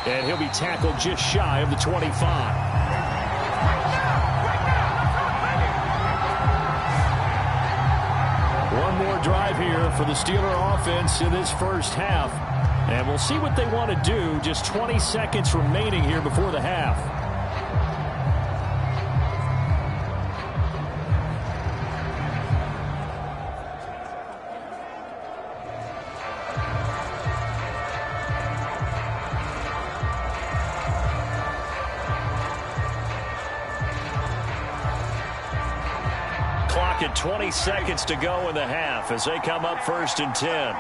And he'll be tackled just shy of the 25. One more drive here for the Steeler offense in this first half. And we'll see what they want to do. Just 20 seconds remaining here before the half. Clock at 20 seconds to go in the half as they come up 1st and 10.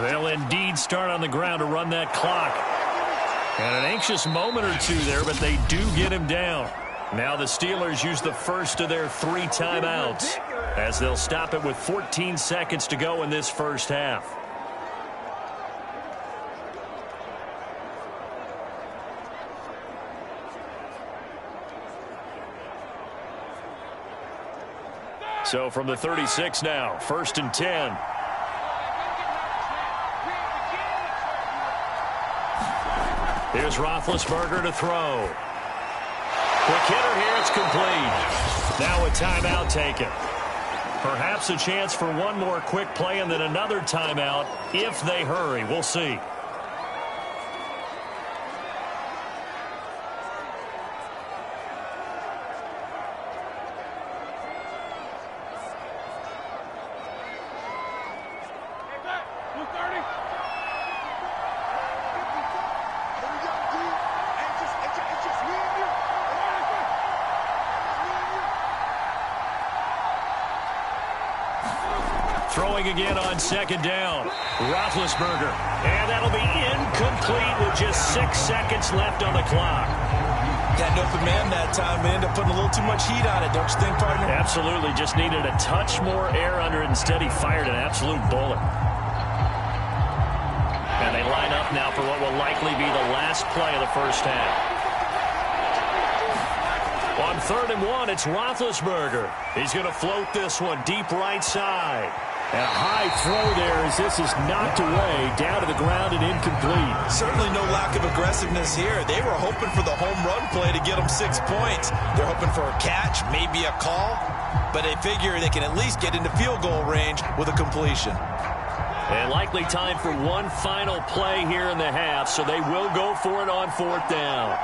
They'll indeed start on the ground to run that clock. And an anxious moment or two there, but they do get him down. Now the Steelers use the first of their 3 timeouts as they'll stop it with 14 seconds to go in this first half. So from the 36 now, 1st and 10. Here's Roethlisberger to throw. Quick hitter here, it's complete. Now a timeout taken. Perhaps a chance for one more quick play and then another timeout if they hurry. We'll see. Throwing again on 2nd down. Roethlisberger. And that'll be incomplete with just 6 seconds left on the clock. Got an open man that time, but ended up putting a little too much heat on it, don't you think, partner? Absolutely. Just needed a touch more air under it. Instead, he fired an absolute bullet. And they line up now for what will likely be the last play of the first half. On 3rd and 1, it's Roethlisberger. He's going to float this one deep right side. And a high throw there as this is knocked away, down to the ground and incomplete. Certainly no lack of aggressiveness here. They were hoping for the home run play to get them 6 points. They're hoping for a catch, maybe a call, but they figure they can at least get into field goal range with a completion. And likely time for one final play here in the half, so they will go for it on 4th down.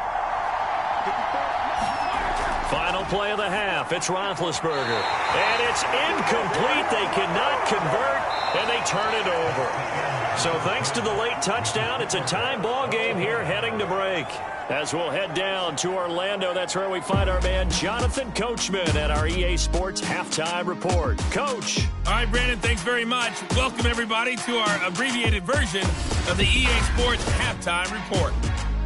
Final play of the half. It's Roethlisberger. And it's incomplete. They cannot convert, and they turn it over. So thanks to the late touchdown, it's a tie ball game here heading to break. As we'll head down to Orlando, that's where we find our man Jonathan Coachman at our EA Sports Halftime Report. Coach. All right, Brandon, thanks very much. Welcome, everybody, to our abbreviated version of the EA Sports Halftime Report.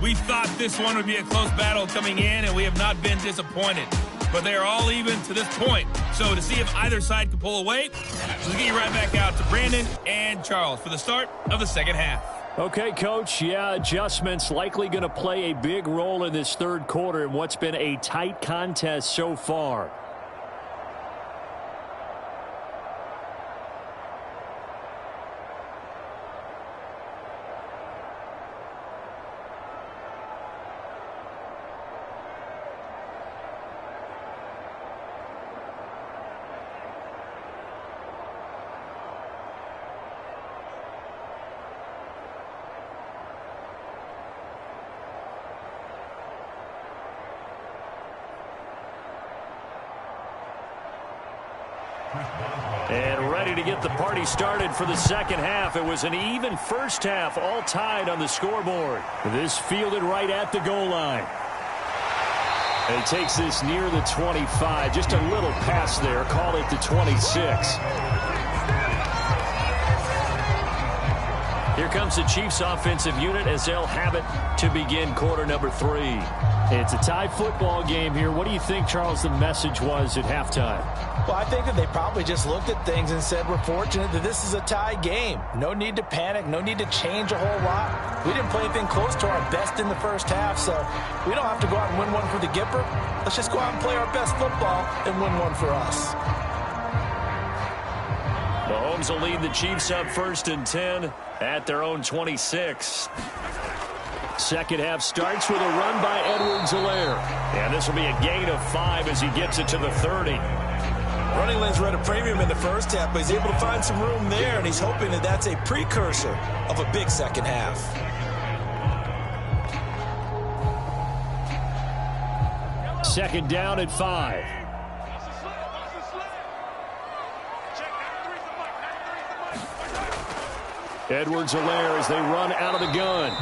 We thought this one would be a close battle coming in, and we have not been disappointed. But they are all even to this point. So to see if either side can pull away, let's get you right back out to Brandon and Charles for the start of the second half. Okay, Coach. Yeah, adjustments likely going to play a big role in this third quarter in what's been a tight contest so far. And ready to get the party started for the second half. It was an even first half, all tied on the scoreboard. This fielded right at the goal line. And he takes this near the 25. Just a little pass there. Call it the 26. Here comes the Chiefs offensive unit as they'll have it to begin quarter number 3. It's a tie football game here. What do you think, Charles, the message was at halftime? Well, I think that they probably just looked at things and said, we're fortunate that this is a tie game. No need to panic. No need to change a whole lot. We didn't play anything close to our best in the first half, so we don't have to go out and win one for the Gipper. Let's just go out and play our best football and win one for us. Mahomes will lead the Chiefs up 1st and 10 at their own 26. Second half starts with a run by Edwards-Helaire. And this will be a gain of 5 as he gets it to the 30. Running lanes were at a premium in the first half, but he's able to find some room there, and he's hoping that that's a precursor of a big second half. Second down at 5. Edwards-Helaire as they run out of the gun.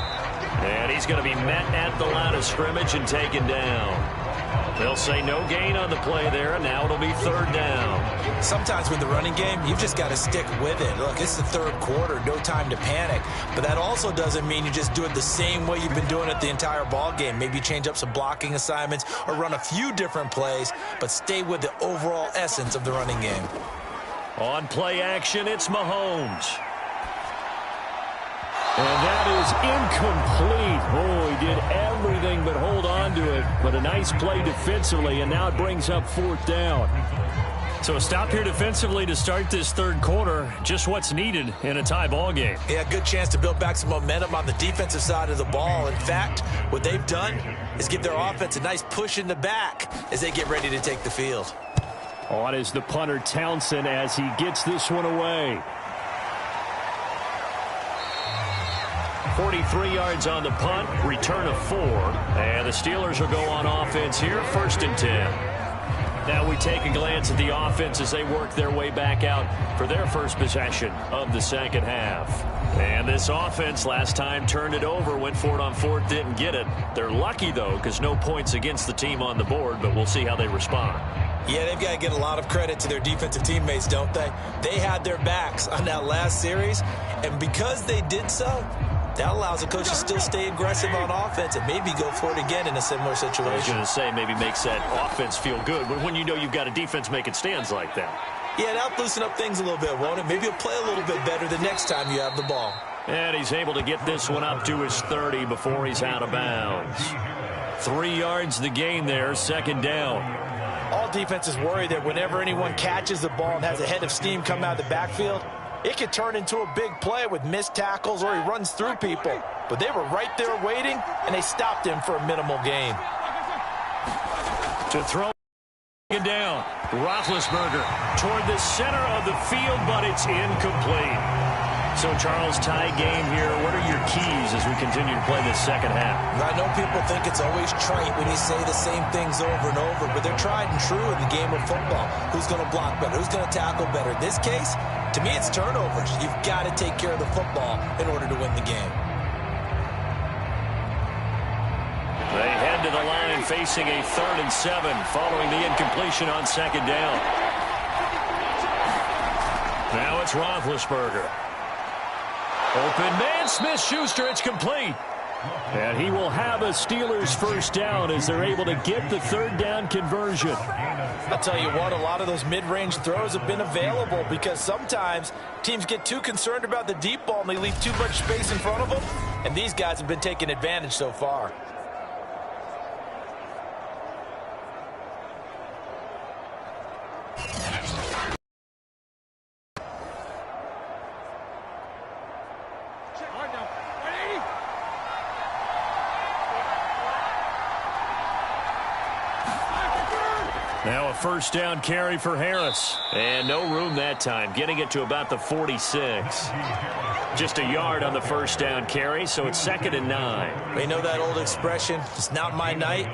And he's going to be met at the line of scrimmage and taken down. They'll say no gain on the play there, and now it'll be 3rd down. Sometimes with the running game, you've just got to stick with it. Look, it's the third quarter, no time to panic. But that also doesn't mean you just do it the same way you've been doing it the entire ball game. Maybe change up some blocking assignments or run a few different plays, but stay with the overall essence of the running game. On play action, it's Mahomes. And that is incomplete. Oh, he did everything but hold on to it. But a nice play defensively, and now it brings up 4th down. So a stop here defensively to start this third quarter. Just what's needed in a tie ball game. Yeah, good chance to build back some momentum on the defensive side of the ball. In fact, what they've done is give their offense a nice push in the back as they get ready to take the field. On is the punter Townsend as he gets this one away. 43 yards on the punt, return of 4. And the Steelers will go on offense here, 1st and 10. Now we take a glance at the offense as they work their way back out for their first possession of the second half. And this offense last time turned it over, went for it on 4th, didn't get it. They're lucky, though, because no points against the team on the board, but we'll see how they respond. Yeah, they've got to get a lot of credit to their defensive teammates, don't they? They had their backs on that last series, and because they did so, that allows the coach to still stay aggressive on offense and maybe go for it again in a similar situation. I was going to say maybe makes that offense feel good, but when you know you've got a defense making stands like that. Yeah, that'll loosen up things a little bit, won't it? Maybe you'll play a little bit better the next time you have the ball. And he's able to get this one up to his 30 before he's out of bounds. 3 yards the gain there, 2nd down. All defenses worry that whenever anyone catches the ball and has a head of steam come out of the backfield, it could turn into a big play with missed tackles or he runs through people. But they were right there waiting, and they stopped him for a minimal gain. To throw it down, Roethlisberger toward the center of the field, but it's incomplete. So, Charles, tie game here. What are your keys as we continue to play this second half? I know people think it's always trite when you say the same things over and over, but they're tried and true in the game of football. Who's going to block better? Who's going to tackle better? In this case, to me, it's turnovers. You've got to take care of the football in order to win the game. They head to the line facing a 3rd and 7 following the incompletion on 2nd down. Now it's Roethlisberger. Open man, Smith-Schuster, it's complete. And he will have a Steelers first down as they're able to get the third down conversion. I'll tell you what, a lot of those mid-range throws have been available because sometimes teams get too concerned about the deep ball and they leave too much space in front of them. And these guys have been taking advantage so far. Now a first down carry for Harris. And no room that time, getting it to about the 46. Just a yard on the first down carry, so it's 2nd and 9. You know that old expression, it's not my night?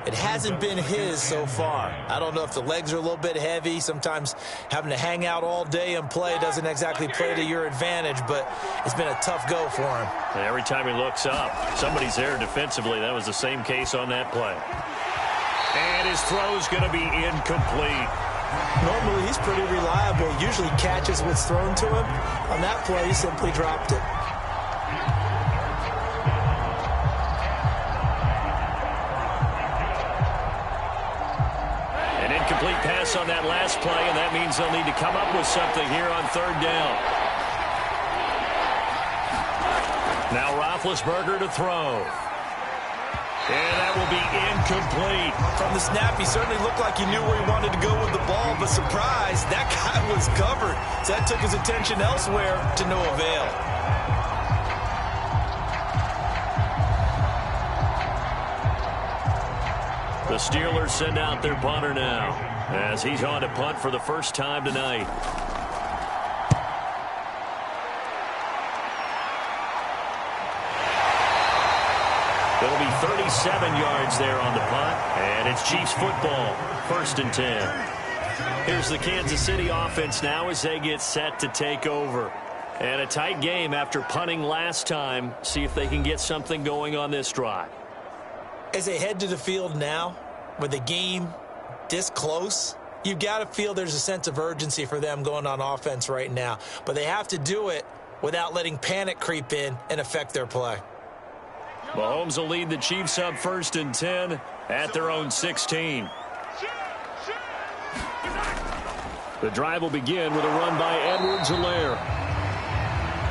It hasn't been his so far. I don't know if the legs are a little bit heavy. Sometimes having to hang out all day and play doesn't exactly play to your advantage, but it's been a tough go for him. And every time he looks up, somebody's there defensively. That was the same case on that play. And his throw's going to be incomplete. Normally, he's pretty reliable. Usually catches what's thrown to him. On that play, he simply dropped it. An incomplete pass on that last play, and that means they'll need to come up with something here on third down. Now Roethlisberger to throw. And that will be incomplete. From the snap, he certainly looked like he knew where he wanted to go with the ball, but surprise, that guy was covered. So that took his attention elsewhere to no avail. The Steelers send out their punter now as he's on to punt for the first time tonight. It'll be 37 yards there on the punt, and it's Chiefs football, 1st and 10. Here's the Kansas City offense now as they get set to take over. And a tight game after punting last time. See if they can get something going on this drive. As they head to the field now, with the game this close, you've got to feel there's a sense of urgency for them going on offense right now. But they have to do it without letting panic creep in and affect their play. Mahomes will lead the Chiefs up 1st and 10 at their own 16. The drive will begin with a run by Edwards-Helaire.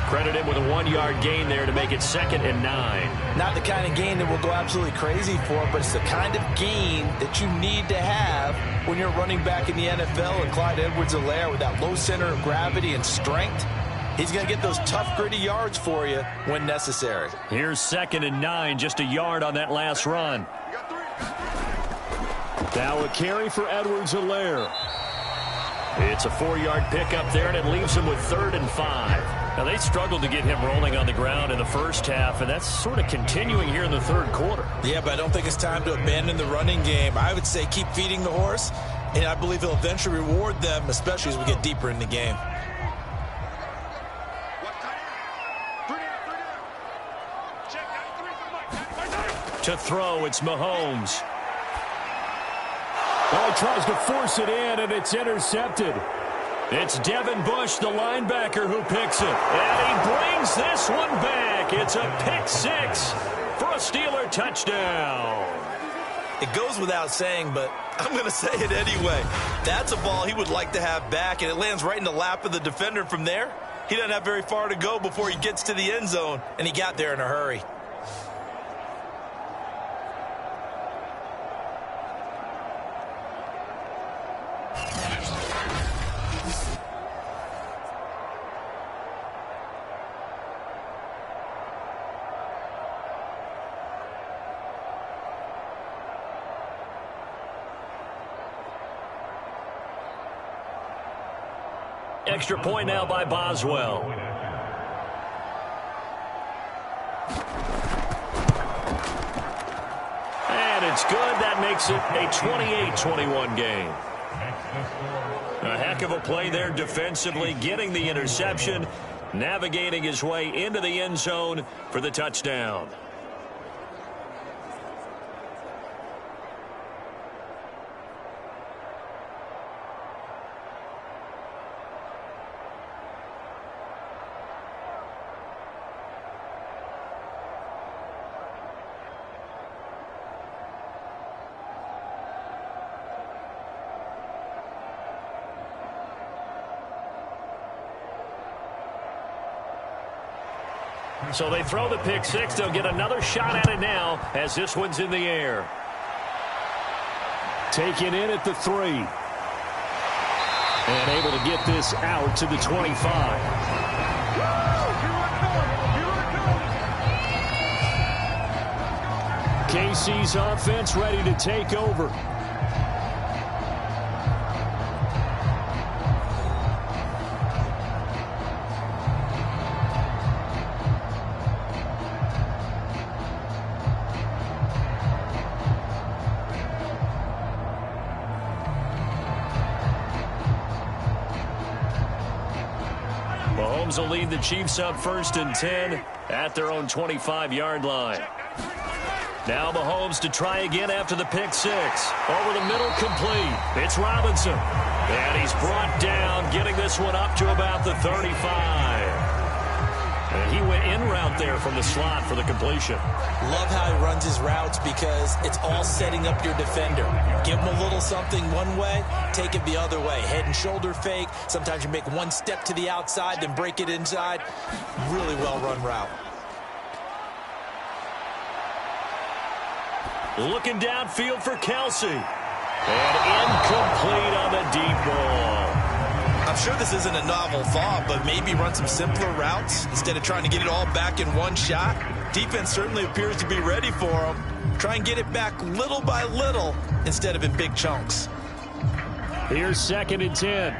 Credit him with a 1-yard gain there to make it 2nd and 9. Not the kind of gain that we'll go absolutely crazy for, but it's the kind of gain that you need to have when you're running back in the NFL. And Clyde Edwards-Helaire, with that low center of gravity and strength, he's going to get those tough, gritty yards for you when necessary. Here's 2nd and 9, just a yard on that last run. Now a carry for Edwards-Helaire. It's a 4-yard pickup there, and it leaves him with 3rd and 5. Now, they struggled to get him rolling on the ground in the first half, and that's sort of continuing here in the third quarter. Yeah, but I don't think it's time to abandon the running game. I would say keep feeding the horse, and I believe he'll eventually reward them, especially as we get deeper in the game. To throw, it's Mahomes. Oh, he tries to force it in, and it's intercepted. It's Devin Bush, the linebacker, who picks it. And he brings this one back. It's a pick 6 for a Steeler touchdown. It goes without saying, but I'm going to say it anyway. That's a ball he would like to have back, and it lands right in the lap of the defender from there. He doesn't have very far to go before he gets to the end zone, and he got there in a hurry. Extra point now by Boswell. And it's good. That makes it a 28-21 game. A heck of a play there defensively, getting the interception, navigating his way into the end zone for the touchdown. So they throw the pick six. They'll get another shot at it now as this one's in the air. Taken in at the 3. And able to get this out to the 25. KC's offense ready to take over. Mahomes will lead the Chiefs up 1st and 10 at their own 25-yard line. Now Mahomes to try again after the pick six. Over the middle, complete. It's Robinson. And he's brought down, getting this one up to about the 35. And he went in route there from the slot for the completion. Love how he runs his routes because it's all setting up your defender. Give him a little something one way, take it the other way. Head and shoulder fake. Sometimes you make one step to the outside, then break it inside. Really well-run route. Looking downfield for Kelsey. And incomplete on the deep ball. I'm sure this isn't a novel thought, but maybe run some simpler routes instead of trying to get it all back in one shot. Defense certainly appears to be ready for him. Try and get it back little by little instead of in big chunks. Here's 2nd and 10.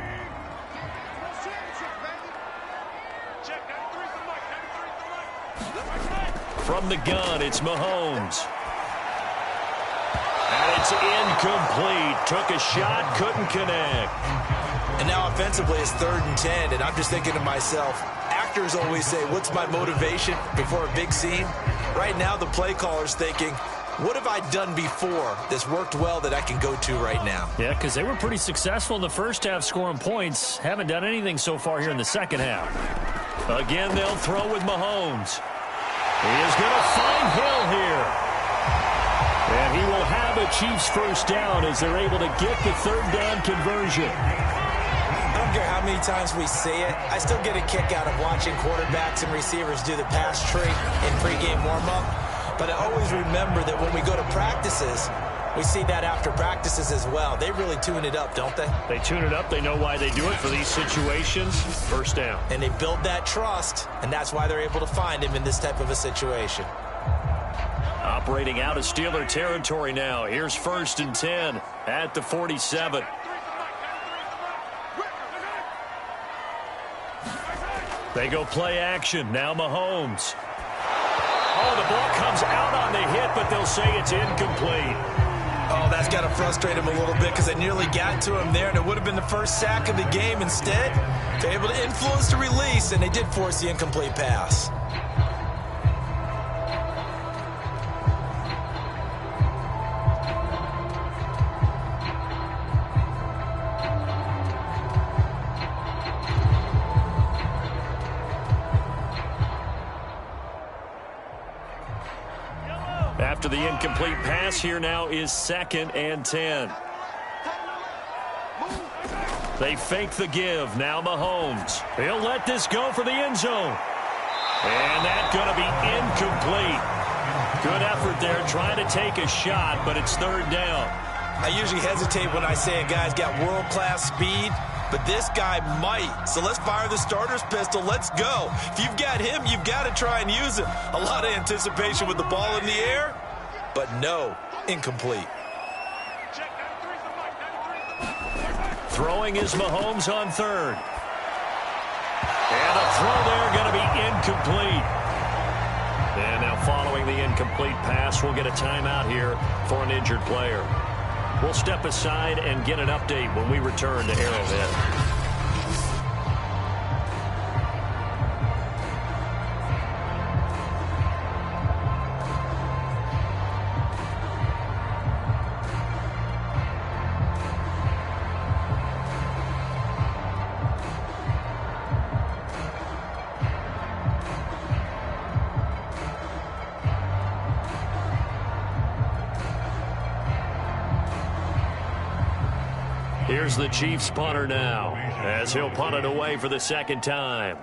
From the gun, it's Mahomes. And it's incomplete. Took a shot, couldn't connect. And now offensively it's 3rd and 10, and I'm just thinking to myself, actors always say, what's my motivation before a big scene? Right now the play caller's thinking, what have I done before that's worked well that I can go to right now? Yeah, because they were pretty successful in the first half scoring points. Haven't done anything so far here in the second half. Again, they'll throw with Mahomes. He is going to find Hill here. And he will have a Chiefs first down as they're able to get the 3rd down conversion. I don't care how many times we say it, I still get a kick out of watching quarterbacks and receivers do the pass tree in pregame warm-up. But I always remember that when we go to practices, we see that after practices as well. They really tune it up, don't they? They tune it up. They know why they do it for these situations. First down. And they build that trust, and that's why they're able to find him in this type of a situation. Operating out of Steeler territory now. Here's 1st and 10 at the 47. They go play action. Now Mahomes. Oh, the ball comes out on the hit, but they'll say it's incomplete. Oh, that's got to frustrate him a little bit because they nearly got to him there, and it would have been the first sack of the game. Instead, they're able to influence the release, and they did force the incomplete pass. After the incomplete pass, here now is 2nd and 10. They fake the give. Now Mahomes. He'll let this go for the end zone. And that's going to be incomplete. Good effort there trying to take a shot, but it's 3rd down. I usually hesitate when I say a guy's got world-class speed, but this guy might. So let's fire the starter's pistol. Let's go. If you've got him, you've got to try and use him. A lot of anticipation with the ball in the air, but no, incomplete. Throwing is Mahomes on 3rd. And a throw there going to be incomplete. And now following the incomplete pass, we'll get a timeout here for an injured player. We'll step aside and get an update when we return to Arrowhead. Here's the Chiefs punter now, as he'll punt it away for the 2nd time.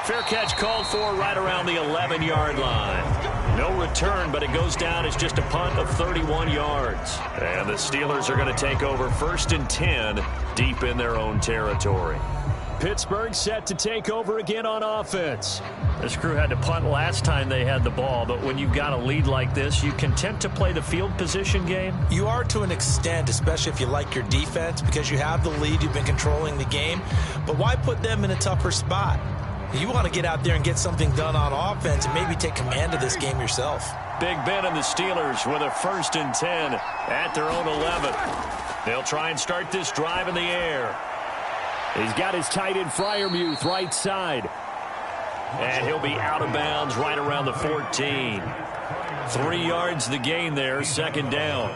Fair catch called for right around the 11-yard line. No return, but it goes down as just a punt of 31 yards. And the Steelers are going to take over 1st and 10 deep in their own territory. Pittsburgh set to take over again on offense. This crew had to punt last time they had the ball, but when you've got a lead like this, you content to play the field position game? You are to an extent, especially if you like your defense, because you have the lead, you've been controlling the game. But why put them in a tougher spot? You want to get out there and get something done on offense and maybe take command of this game yourself. Big Ben and the Steelers with a 1st and 10 at their own 11. They'll try and start this drive in the air. He's got his tight end Freiermuth right side. And he'll be out of bounds right around the 14. 3 yards the gain there, 2nd down.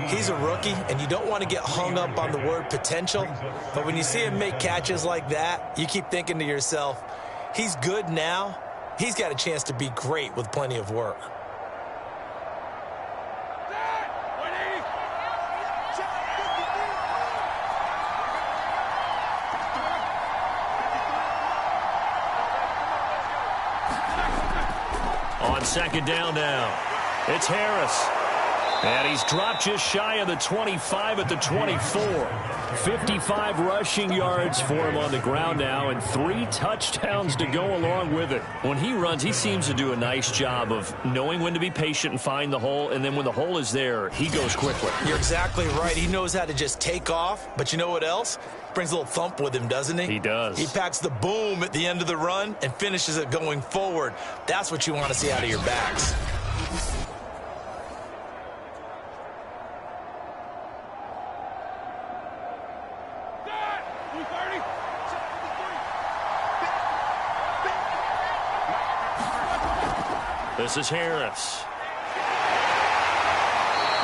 He's a rookie, and you don't want to get hung up on the word potential. But when you see him make catches like that, you keep thinking to yourself, he's good now. He's got a chance to be great with plenty of work. On 2nd down now, it's Harris. And he's dropped just shy of the 25 at the 24. 55 rushing yards for him on the ground now, and 3 touchdowns to go along with it. When he runs, he seems to do a nice job of knowing when to be patient and find the hole, and then when the hole is there, he goes quickly. You're exactly right. He knows how to just take off, but you know what else? Brings a little thump with him, doesn't he? He does. He packs the boom at the end of the run and finishes it going forward. That's what you want to see out of your backs. This is Harris.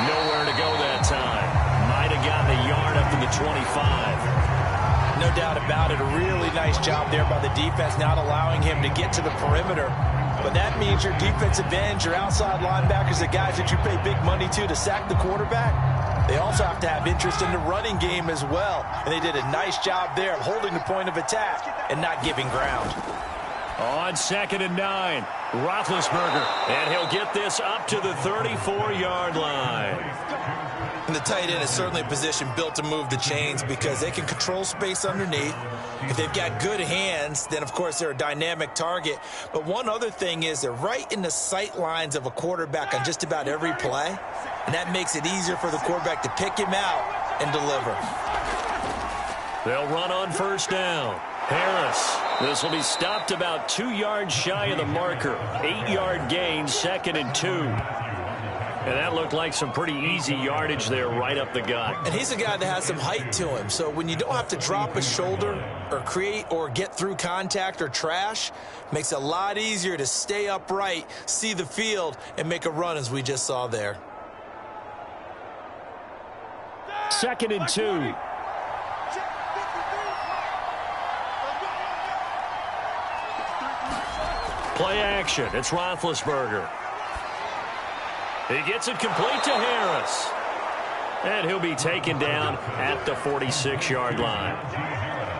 Nowhere to go that time. Might have gotten a yard up to the 25. No doubt about it. A really nice job there by the defense, not allowing him to get to the perimeter. But that means your defensive ends, your outside linebackers, the guys that you pay big money to sack the quarterback, they also have to have interest in the running game as well. And they did a nice job there of holding the point of attack and not giving ground. On 2nd and 9, Roethlisberger, and he'll get this up to the 34-yard line. And the tight end is certainly a position built to move the chains because they can control space underneath. If they've got good hands, then, of course, they're a dynamic target. But one other thing is they're right in the sight lines of a quarterback on just about every play, and that makes it easier for the quarterback to pick him out and deliver. They'll run on 1st down. Harris. This will be stopped about 2 yards shy of the marker. 8-yard gain, 2nd and 2. And that looked like some pretty easy yardage there right up the gut. And he's a guy that has some height to him. So when you don't have to drop a shoulder or create or get through contact or trash, makes it a lot easier to stay upright, see the field, and make a run as we just saw there. 2nd and 2. Play action. It's Roethlisberger. He gets it complete to Harris. And he'll be taken down at the 46-yard line.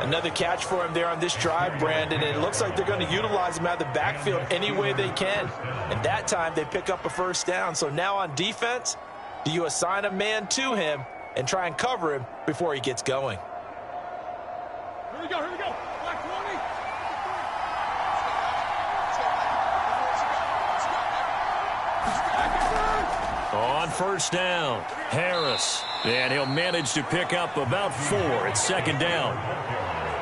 Another catch for him there on this drive, Brandon. And it looks like they're going to utilize him out of the backfield any way they can. And that time they pick up a 1st down. So now on defense, do you assign a man to him and try and cover him before he gets going? Here we go, here we go. Black 20. On 1st down, Harris. And he'll manage to pick up about 4 at 2nd down.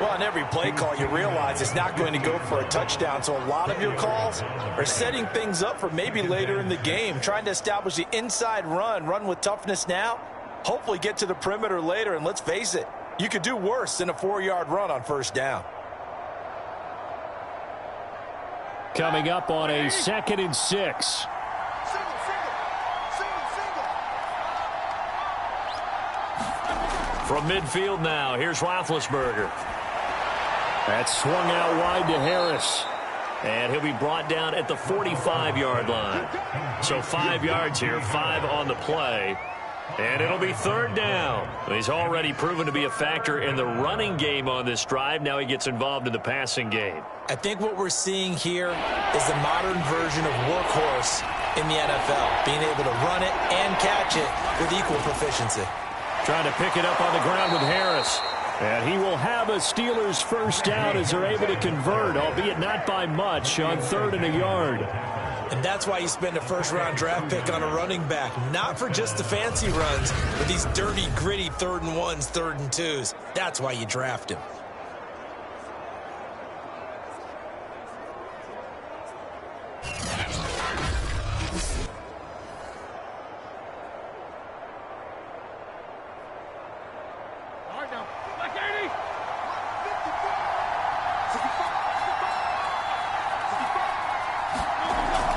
Well, on every play call, you realize it's not going to go for a touchdown. So a lot of your calls are setting things up for maybe later in the game, trying to establish the inside run with toughness now, hopefully get to the perimeter later. And let's face it, you could do worse than a 4-yard run on 1st down. Coming up on a 2nd and 6. From midfield now, here's Roethlisberger. That's swung out wide to Harris. And he'll be brought down at the 45-yard line. So 5 yards here, 5 on the play. And it'll be third down. He's already proven to be a factor in the running game on this drive. Now he gets involved in the passing game. I think what we're seeing here is the modern version of workhorse in the NFL, being able to run it and catch it with equal proficiency. Trying to pick it up on the ground with Harris. And he will have a Steelers first down as they're able to convert, albeit not by much, on 3rd and a yard. And that's why you spend a first-round draft pick on a running back, not for just the fancy runs, but these dirty, gritty 3rd and 1s, 3rd and 2s. That's why you draft him.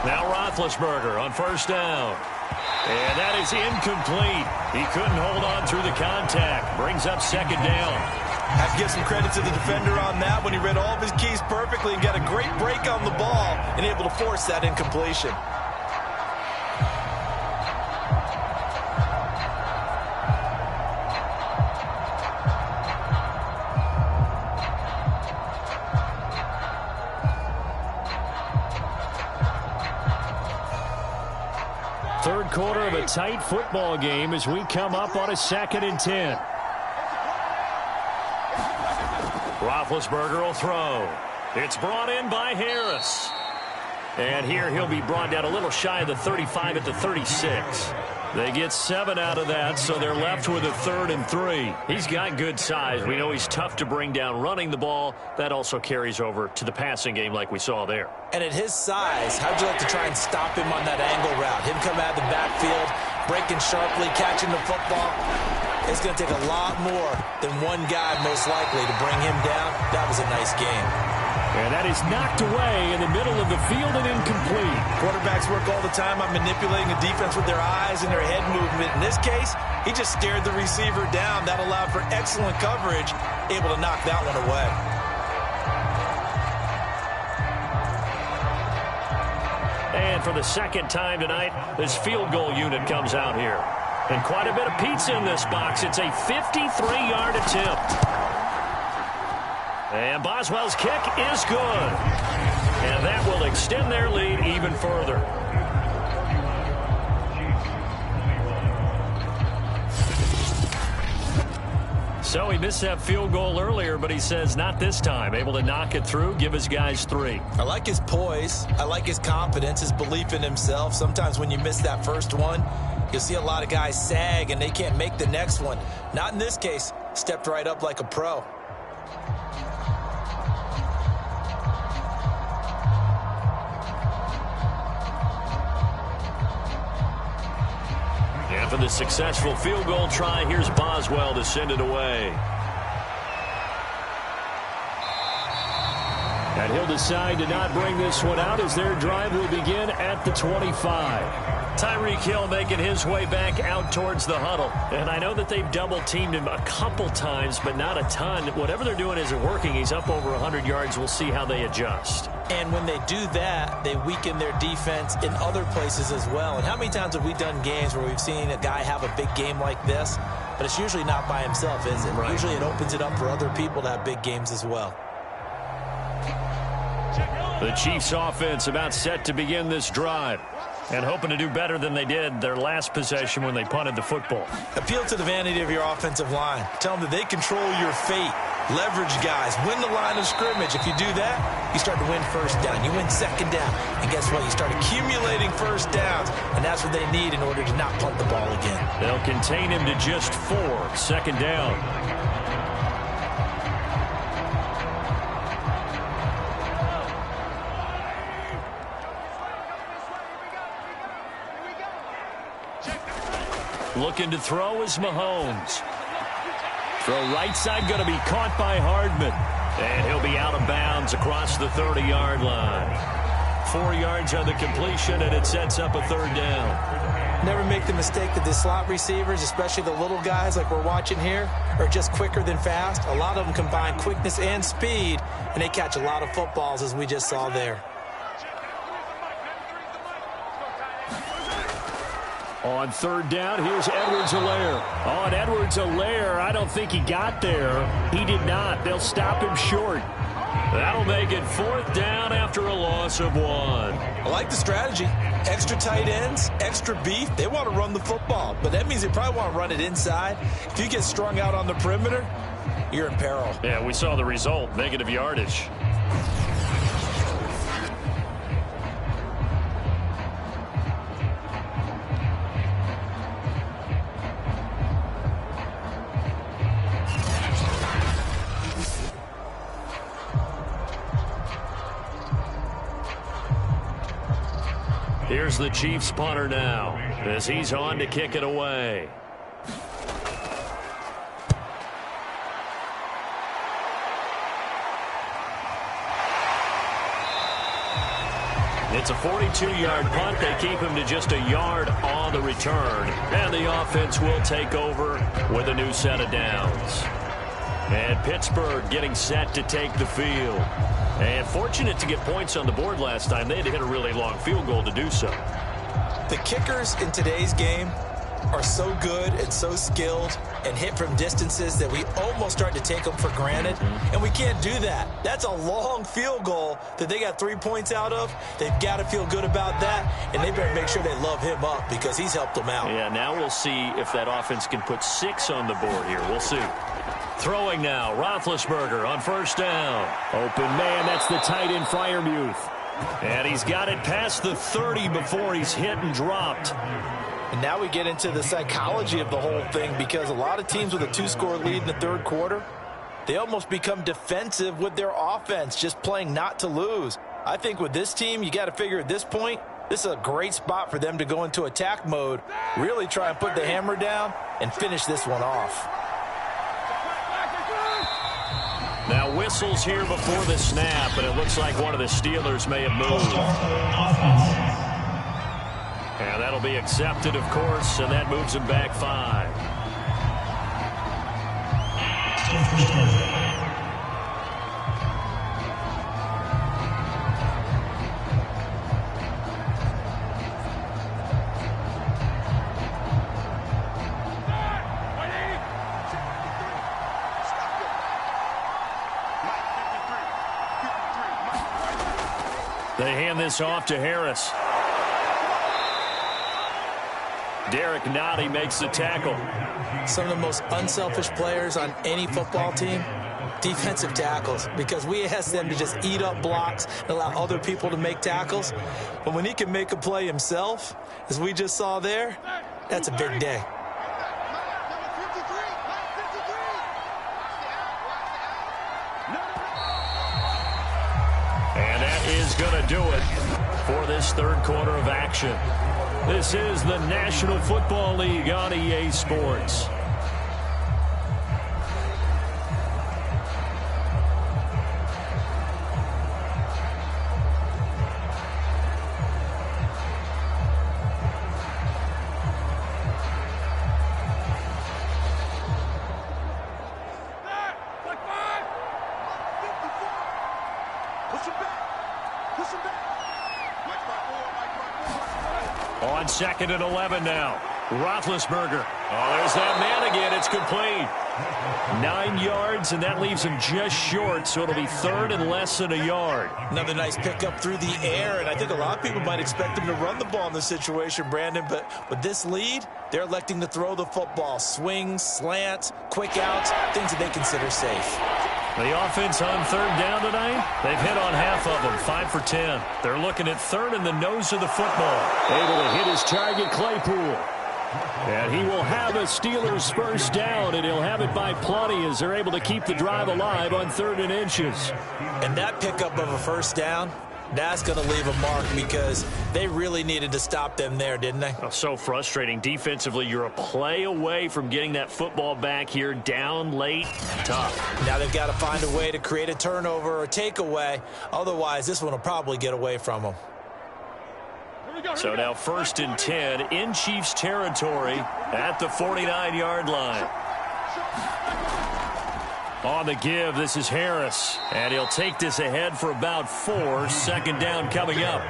Now Roethlisberger on first down. And that is incomplete. He couldn't hold on through the contact. Brings up 2nd down. I have to give some credit to the defender on that when he read all of his keys perfectly and got a great break on the ball and able to force that incompletion. Third quarter of a tight football game as we come up on a 2nd and 10. Roethlisberger will throw. It's brought in by Harris. And here he'll be brought down a little shy of the 35 at the 36. They get 7 out of that, so they're left with a 3rd and 3. He's got good size. We know he's tough to bring down running the ball. That also carries over to the passing game like we saw there. And at his size, how'd you like to try and stop him on that angle route? Him come out of the backfield, breaking sharply, catching the football. It's going to take a lot more than one guy, most likely, to bring him down. That was a nice game. And that is knocked away in the middle of the field and incomplete. Quarterbacks work all the time on manipulating the defense with their eyes and their head movement. In this case, he just stared the receiver down. That allowed for excellent coverage, able to knock that one away. And for the 2nd time tonight, this field goal unit comes out here. And quite a bit of pizza in this box. It's a 53-yard attempt. And Boswell's kick is good. And that will extend their lead even further. So he missed that field goal earlier, but he says not this time. Able to knock it through, give his guys 3. I like his poise. I like his confidence, his belief in himself. Sometimes when you miss that first one, you'll see a lot of guys sag and they can't make the next one. Not in this case. Stepped right up like a pro. And for the successful field goal try, here's Boswell to send it away. And he'll decide to not bring this one out as their drive will begin at the 25. Tyreek Hill making his way back out towards the huddle. And I know that they've double-teamed him a couple times, but not a ton. Whatever they're doing isn't working. He's up over 100 yards. We'll see how they adjust. And when they do that, they weaken their defense in other places as well. And how many times have we done games where we've seen a guy have a big game like this, but it's usually not by himself, is it? Right. Usually it opens it up for other people to have big games as well. The Chiefs offense about set to begin this drive and hoping to do better than they did their last possession when they punted the football. Appeal to the vanity of your offensive line. Tell them that they control your fate. Leverage guys. Win the line of scrimmage. If you do that, you start to win first down. You win 2nd down. And guess what? You start accumulating first downs. And that's what they need in order to not punt the ball again. They'll contain him to just 4. 2nd down. Looking to throw is Mahomes. Throw right side going to be caught by Hardman. And he'll be out of bounds across the 30-yard line. 4 yards on the completion, and it sets up a 3rd down. Never make the mistake that the slot receivers, especially the little guys like we're watching here, are just quicker than fast. A lot of them combine quickness and speed, and they catch a lot of footballs, as we just saw there. On third down, here's Edwards-Helaire. On Edwards-Helaire, I don't think he got there. He did not. They'll stop him short. That'll make it fourth down after a loss of 1. I like the strategy. Extra tight ends, extra beef. They want to run the football, but that means they probably want to run it inside. If you get strung out on the perimeter, you're in peril. Yeah, we saw the result, negative yardage. Here's the Chiefs punter now as he's on to kick it away. It's a 42-yard punt. They keep him to just a yard on the return. And the offense will take over with a new set of downs. And Pittsburgh getting set to take the field. And fortunate to get points on the board last time. They had to hit a really long field goal to do so. The kickers in today's game are so good and so skilled and hit from distances that we almost start to take them for granted. And we can't do that. That's a long field goal that they got 3 points out of. They've got to feel good about that, and they better make sure they love him up because he's helped them out. Yeah, now we'll see if that offense can put 6 on the board here. We'll see. Throwing now, Roethlisberger on first down. Open man, that's the tight end Freiermuth. And he's got it past the 30 before he's hit and dropped. And now we get into the psychology of the whole thing because a lot of teams with a 2-score lead in the third quarter, they almost become defensive with their offense, just playing not to lose. I think with this team, you got to figure at this point, this is a great spot for them to go into attack mode, really try and put the hammer down and finish this one off. Now whistles here before the snap, and it looks like one of the Steelers may have moved. And that'll be accepted, of course, and that moves him back 5. They hand this off to Harris. Derek Nottie makes the tackle. Some of the most unselfish players on any football team, defensive tackles, because we ask them to just eat up blocks and allow other people to make tackles. But when he can make a play himself, as we just saw there, that's a big day. And that is going to do it for this third quarter of action. This is the National Football League on EA Sports. On 2nd and 11 now. Roethlisberger. Oh, there's that man again. It's complete. 9 yards, and that leaves him just short, so it'll be third and less than a yard. Another nice pickup through the air, and I think a lot of people might expect him to run the ball in this situation, Brandon, but with this lead, they're electing to throw the football. Swings, slants, quick outs, things that they consider safe. The offense on third down tonight, they've hit on half of them, 5 for 10. They're looking at third in the nose of the football. Able to hit his target, Claypool. And he will have a Steelers first down, and he'll have it by plenty as they're able to keep the drive alive on 3rd and inches. And that pickup of a first down, that's going to leave a mark because they really needed to stop them there, didn't they? Oh, so frustrating. Defensively, you're a play away from getting that football back here down late. Tough. Now they've got to find a way to create a turnover or takeaway. Otherwise, this one will probably get away from them. So now 1st and 10 in Chiefs territory at the 49-yard line. On the give, this is Harris. And he'll take this ahead for about 4. 2nd down coming up.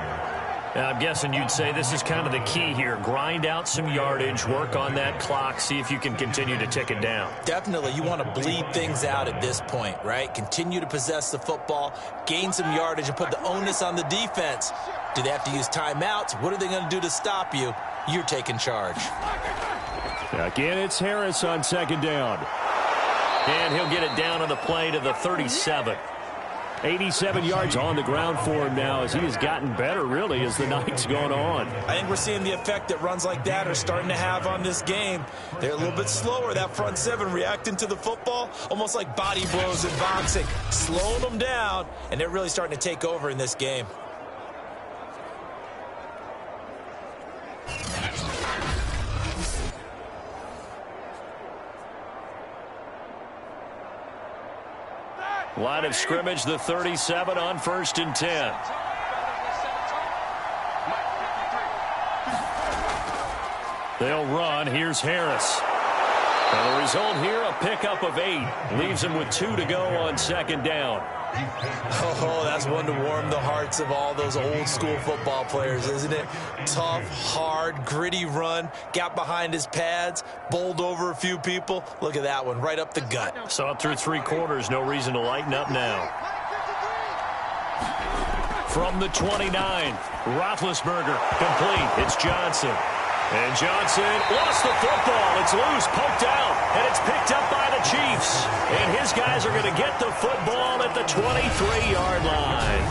I'm guessing you'd say this is kind of the key here. Grind out some yardage, work on that clock, see if you can continue to tick it down. Definitely. You want to bleed things out at this point, right? Continue to possess the football, gain some yardage, and put the onus on the defense. Do they have to use timeouts? What are they going to do to stop you? You're taking charge. Again, it's Harris on second down. And he'll get it down on the play to the 37. 87 yards on the ground for him now as he has gotten better, really, as the night's gone on. I think we're seeing the effect that runs like that are starting to have on this game. They're a little bit slower, that front seven, reacting to the football, almost like body blows in boxing, slowing them down, and they're really starting to take over in this game. Line of scrimmage, the 37 on 1st and 10. They'll run. Here's Harris. And the result here, a pickup of 8. Leaves him with 2 to go on second down. Oh, that's one to warm the hearts of all those old school football players, isn't it? Tough, hard, gritty run, got behind his pads, bowled over a few people. Look at that one, right up the gut. Saw it through 3 quarters, no reason to lighten up now. From the 29, Roethlisberger, complete. It's Johnson. And Johnson lost the football. It's loose, poked out, and it's picked up by the Chiefs. And his guys are going to get the football at the 23-yard line.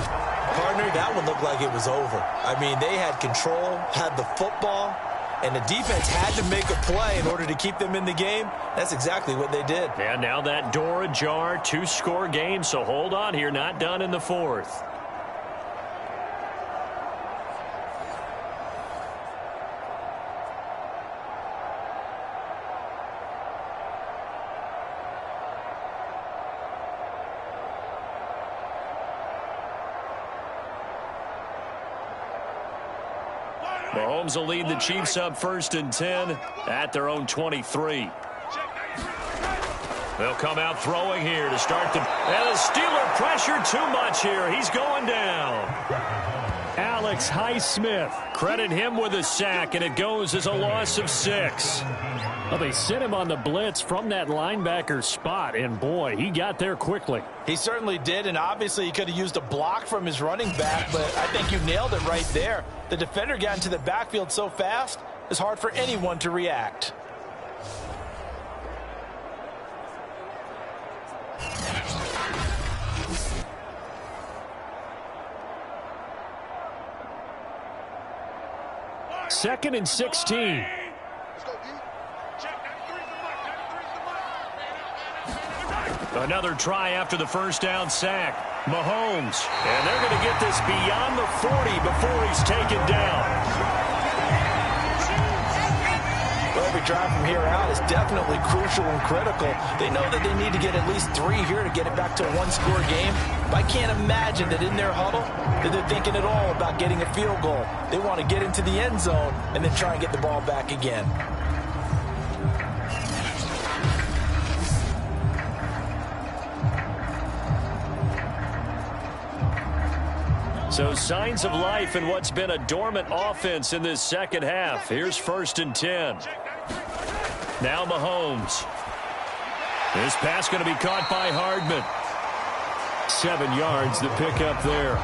Partner, that one looked like it was over. I mean, they had control, had the football, and the defense had to make a play in order to keep them in the game. That's exactly what they did. And now that door ajar, 2-score game, so hold on here, not done in the 4th. Mahomes will lead the Chiefs up 1st and 10 at their own 23. They'll come out throwing here to start the... And the Steeler pressure too much here. He's going down. Alex Highsmith. Credit him with a sack, and it goes as a loss of 6. Well, they sent him on the blitz from that linebacker spot, and boy, he got there quickly. He certainly did, and obviously he could have used a block from his running back, but I think you nailed it right there. The defender got into the backfield so fast, it's hard for anyone to react. Second and 16. Another try after the first down sack. Mahomes. And they're going to get this beyond the 40 before he's taken down. Well, every drive from here out is definitely crucial and critical. They know that they need to get at least 3 here to get it back to a 1-score game. But I can't imagine that in their huddle that they're thinking at all about getting a field goal. They want to get into the end zone and then try and get the ball back again. So signs of life in what's been a dormant offense in this second half. Here's 1st and 10. Now Mahomes. This pass going to be caught by Hardman. 7 yards, the pickup there.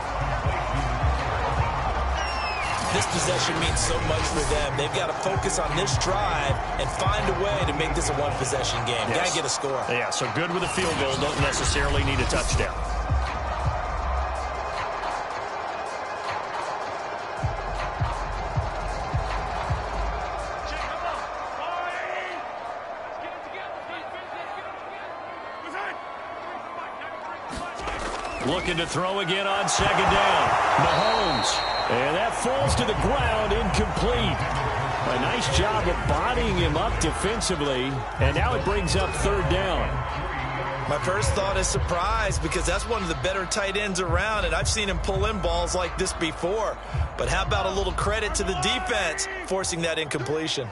This possession means so much for them. They've got to focus on this drive and find a way to make this a one-possession game. Yes. Got to get a score. Yeah, so good with a field goal. Don't necessarily need a touchdown. Looking to throw again on second down. Mahomes. And that falls to the ground, incomplete. A nice job of bodying him up defensively. And now it brings up 3rd down. My first thought is surprise, because that's one of the better tight ends around, and I've seen him pull in balls like this before. But how about a little credit to the defense forcing that incompletion?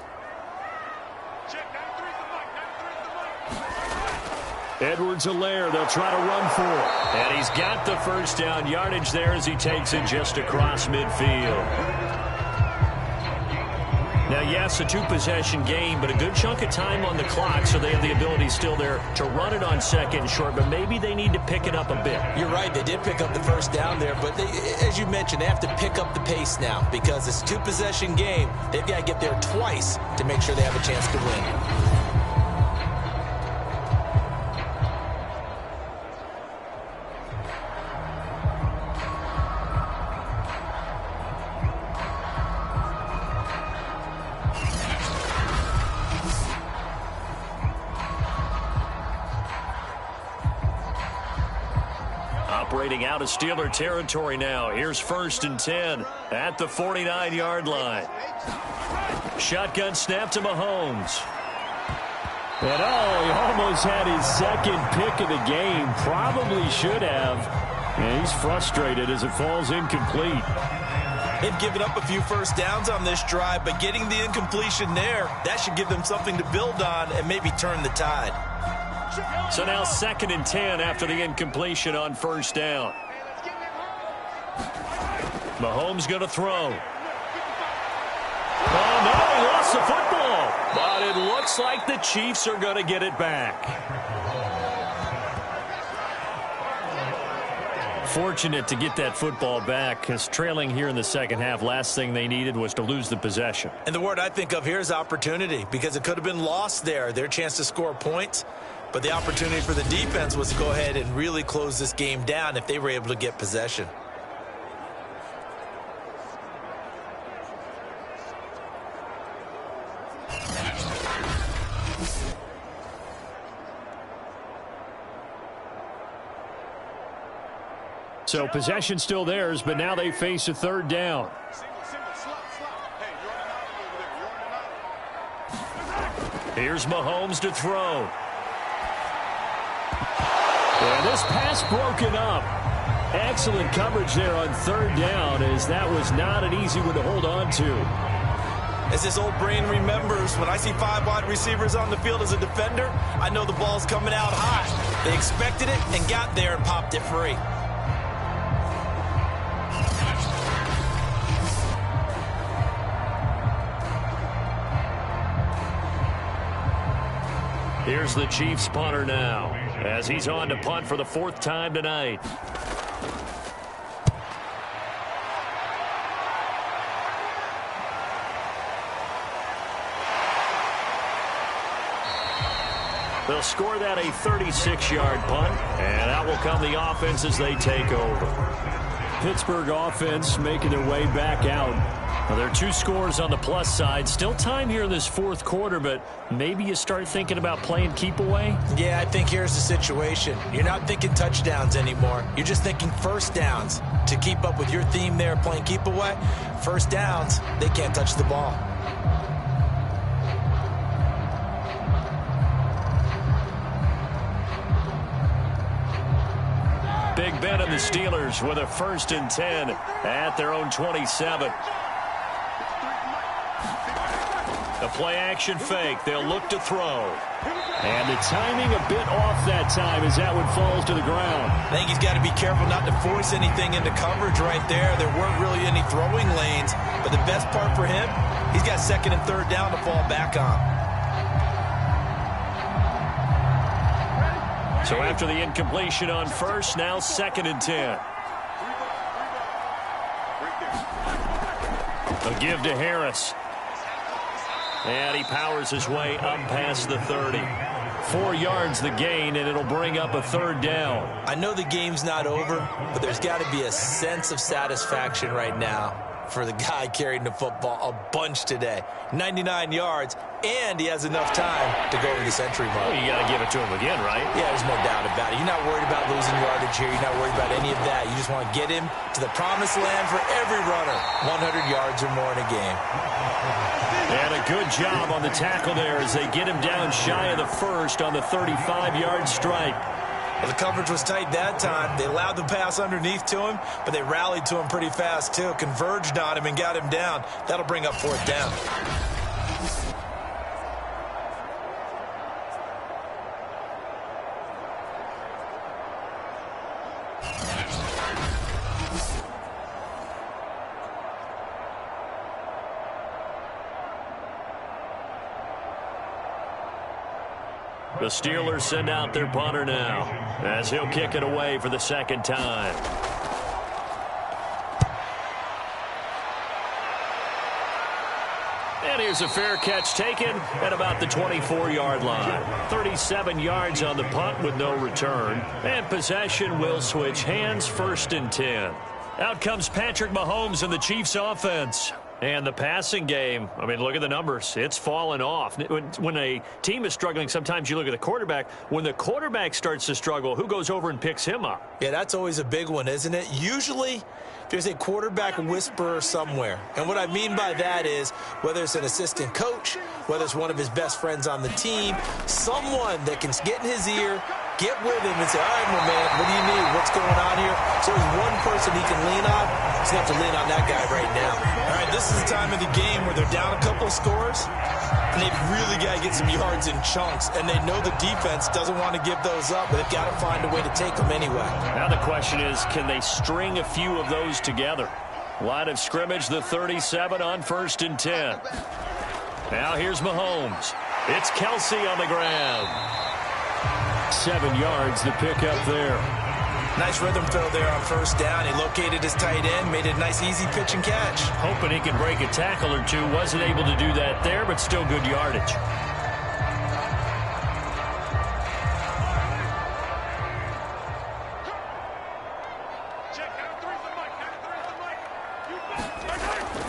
Edwards-Helaire, they'll try to run for it. And he's got the first down yardage there as he takes it just across midfield. Now, yes, a two-possession game, but a good chunk of time on the clock, so they have the ability still there to run it on second and short, but maybe they need to pick it up a bit. You're right. They did pick up the first down there, but as you mentioned, they have to pick up the pace now because it's a two-possession game. They've got to get there twice to make sure they have a chance to win. Operating out of Steeler territory now. Here's 1st and 10 at the 49-yard line. Shotgun snap to Mahomes. And he almost had his second pick of the game. Probably should have. And he's frustrated as it falls incomplete. They've given up a few first downs on this drive, but getting the incompletion there, that should give them something to build on and maybe turn the tide. So now 2nd and 10 after the incompletion on 1st down. Mahomes going to throw. Oh, no, he lost the football. But it looks like the Chiefs are going to get it back. Fortunate to get that football back because trailing here in the second half, last thing they needed was to lose the possession. And the word I think of here is opportunity because it could have been lost there. Their chance to score points. But the opportunity for the defense was to go ahead and really close this game down if they were able to get possession. So possession still theirs, but now they face a 3rd down. Here's Mahomes to throw. And this pass broken up. Excellent coverage there on 3rd down as that was not an easy one to hold on to. As this old brain remembers, when I see 5 wide receivers on the field as a defender, I know the ball's coming out hot. They expected it and got there and popped it free. Here's the Chiefs punter now as he's on to punt for the 4th time tonight. They'll score that a 36-yard punt, and out will come the offense as they take over. Pittsburgh offense making their way back out. Well, there are 2 scores on the plus side. Still time here in this 4th quarter, but maybe you start thinking about playing keep away? Yeah, I think here's the situation. You're not thinking touchdowns anymore. You're just thinking first downs. To keep up with your theme there, playing keep away, first downs, they can't touch the ball. Big Ben and the Steelers with a 1st and 10 at their own 27. The play-action fake. They'll look to throw. And the timing a bit off that time as that one falls to the ground. I think he's got to be careful not to force anything into coverage right there. There weren't really any throwing lanes. But the best part for him, he's got 2nd and 3rd down to fall back on. So after the incompletion on 1st, now 2nd and 10. A give to Harris. And he powers his way up past the 30. 4 yards the gain, and it'll bring up a 3rd down. I know the game's not over, but there's got to be a sense of satisfaction right now for the guy carrying the football a bunch today. 99 yards, and he has enough time to go over the century mark. Well, you got to give it to him again, right? Yeah, there's no doubt about it. You're not worried about losing yardage here. You're not worried about any of that. You just want to get him to the promised land for every runner. 100 yards or more in a game. And a good job on the tackle there as they get him down shy of the 1st on the 35-yard stripe. Well, the coverage was tight that time. They allowed the pass underneath to him, but they rallied to him pretty fast, too. Converged on him and got him down. That'll bring up 4th down. The Steelers send out their punter now as he'll kick it away for the second time. And here's a fair catch taken at about the 24-yard line. 37 yards on the punt with no return. And possession will switch hands, 1st and 10. Out comes Patrick Mahomes and the Chiefs offense. And the passing game, I mean, look at the numbers. It's fallen off. When a team is struggling, sometimes you look at the quarterback. When the quarterback starts to struggle, who goes over and picks him up? Yeah, that's always a big one, isn't it? Usually, there's a quarterback whisperer somewhere. And what I mean by that is, whether it's an assistant coach, whether it's one of his best friends on the team, someone that can get in his ear, get with him and say, all right, my man, what do you need? What's going on here? So there's one person he can lean on. He's going to have to lean on that guy right now. All right, this is the time of the game where they're down a couple of scores, and they've really got to get some yards in chunks, and they know the defense doesn't want to give those up, but they've got to find a way to take them anyway. Now the question is, can they string a few of those together? Line of scrimmage, the 37 on 1st and 10. Now here's Mahomes. It's Kelsey on the ground. 7 yards, the pickup there. Nice rhythm throw there on 1st down. He located his tight end, made it a nice, easy pitch and catch. Hoping he could break a tackle or two. Wasn't able to do that there, but still good yardage.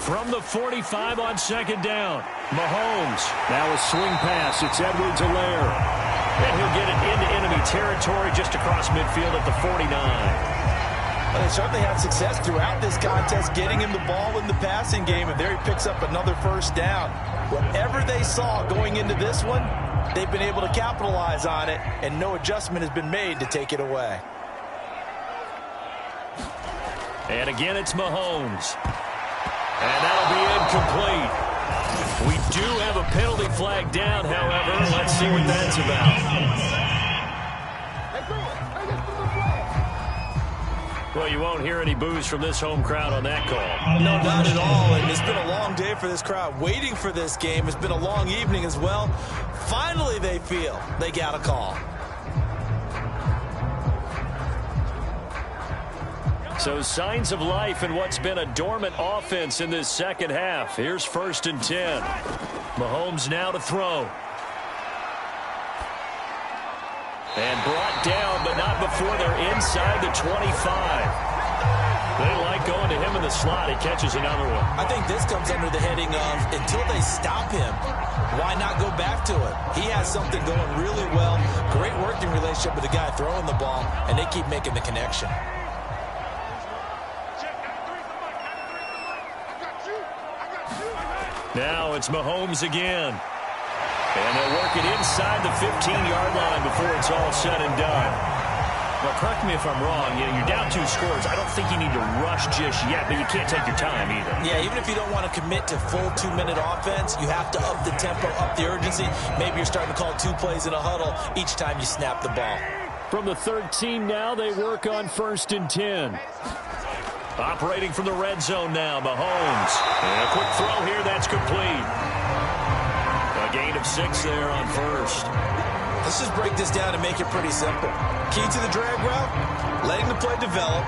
From the 45 on 2nd down, Mahomes. Now a swing pass. It's Edwards-Helaire. And he'll get it into enemy territory just across midfield at the 49. Well, they certainly had success throughout this contest, getting him the ball in the passing game, and there he picks up another 1st down. Whatever they saw going into this one, they've been able to capitalize on it, and no adjustment has been made to take it away. And again, it's Mahomes. And that'll be incomplete. We do have a penalty flag down, however. Let's see what that's about. Well, you won't hear any boos from this home crowd on that call. No, not at all. And it's been a long day for this crowd waiting for this game. It's been a long evening as well. Finally, they feel they got a call. So signs of life in what's been a dormant offense in this second half. Here's 1st and 10. Mahomes now to throw. And brought down, but not before they're inside the 25. They like going to him in the slot. He catches another one. I think this comes under the heading of, until they stop him, why not go back to it? He has something going really well. Great working relationship with the guy throwing the ball, and they keep making the connection. Now it's Mahomes again. And they'll work it inside the 15-yard line before it's all said and done. Well, correct me if I'm wrong. You're down 2 scores. I don't think you need to rush just yet, but you can't take your time either. Yeah, even if you don't want to commit to full 2-minute offense, you have to up the tempo, up the urgency. Maybe you're starting to call 2 plays in a huddle each time you snap the ball. From the 13 now, they work on 1st and 10. Operating from the red zone now, Mahomes. And a quick throw here, that's complete. A gain of 6 there on 1st. Let's just break this down and make it pretty simple. Key to the drag route, letting the play develop,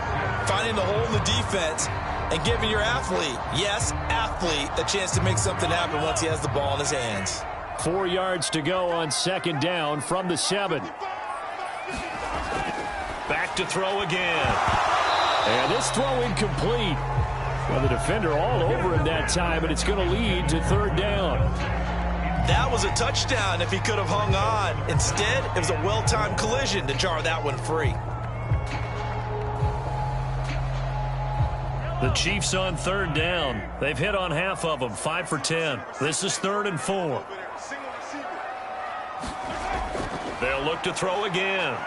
finding the hole in the defense, and giving your athlete, yes, athlete, a chance to make something happen once he has the ball in his hands. 4 yards to go on 2nd down from the 7. Back to throw again. And this throw incomplete. Well, the defender all over him that time, but it's going to lead to 3rd down. That was a touchdown if he could have hung on. Instead, it was a well-timed collision to jar that one free. The Chiefs on 3rd down. They've hit on half of them, 5 for 10. This is 3rd and 4. They'll look to throw again.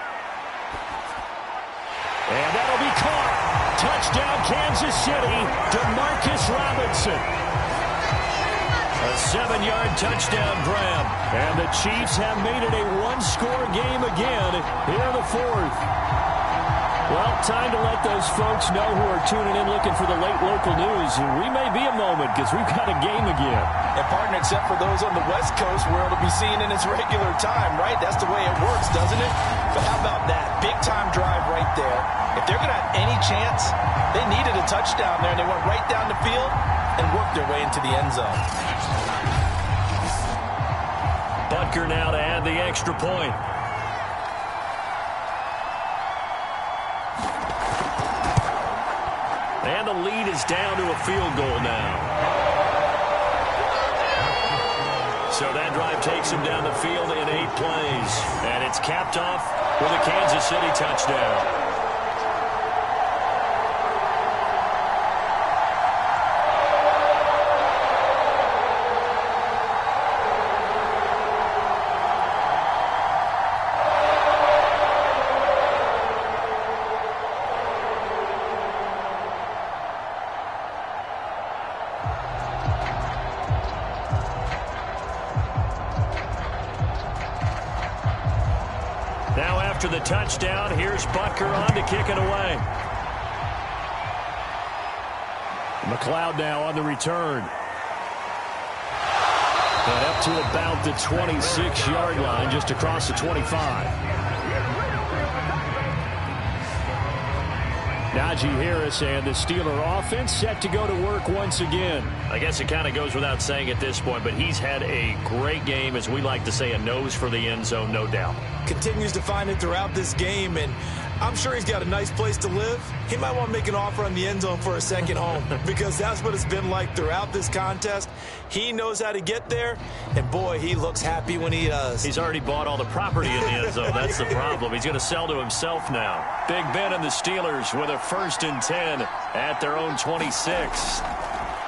And that'll be caught. Touchdown, Kansas City. DeMarcus Robinson. A 7-yard touchdown grab. And the Chiefs have made it a 1-score game again here in the 4th. Well, time to let those folks know who are tuning in looking for the late local news. We may be a moment because we've got a game again. And, partner, except for those on the West Coast where it'll be seen in its regular time, right? That's the way it works, doesn't it? But how about that? Big-time drive right there. If they're going to have any chance, they needed a touchdown there, and they went right down the field and worked their way into the end zone. Butker now to add the extra point. And the lead is down to a field goal now. So that drive takes him down the field in 8 plays. And it's capped off with a Kansas City touchdown. After the touchdown, here's Butker on to kick it away. McLeod now on the return. And up to about the 26-yard line, just across the 25. Najee Harris and the Steeler offense set to go to work once again. I guess it kind of goes without saying at this point, but he's had a great game, as we like to say, a nose for the end zone, no doubt. Continues to find it throughout this game, and I'm sure he's got a nice place to live. He might want to make an offer on the end zone for a second home because that's what it's been like throughout this contest. He knows how to get there, and boy, he looks happy when he does. He's already bought all the property in the end zone. That's the problem. He's going to sell to himself now. Big Ben and the Steelers with a 1st and 10 at their own 26.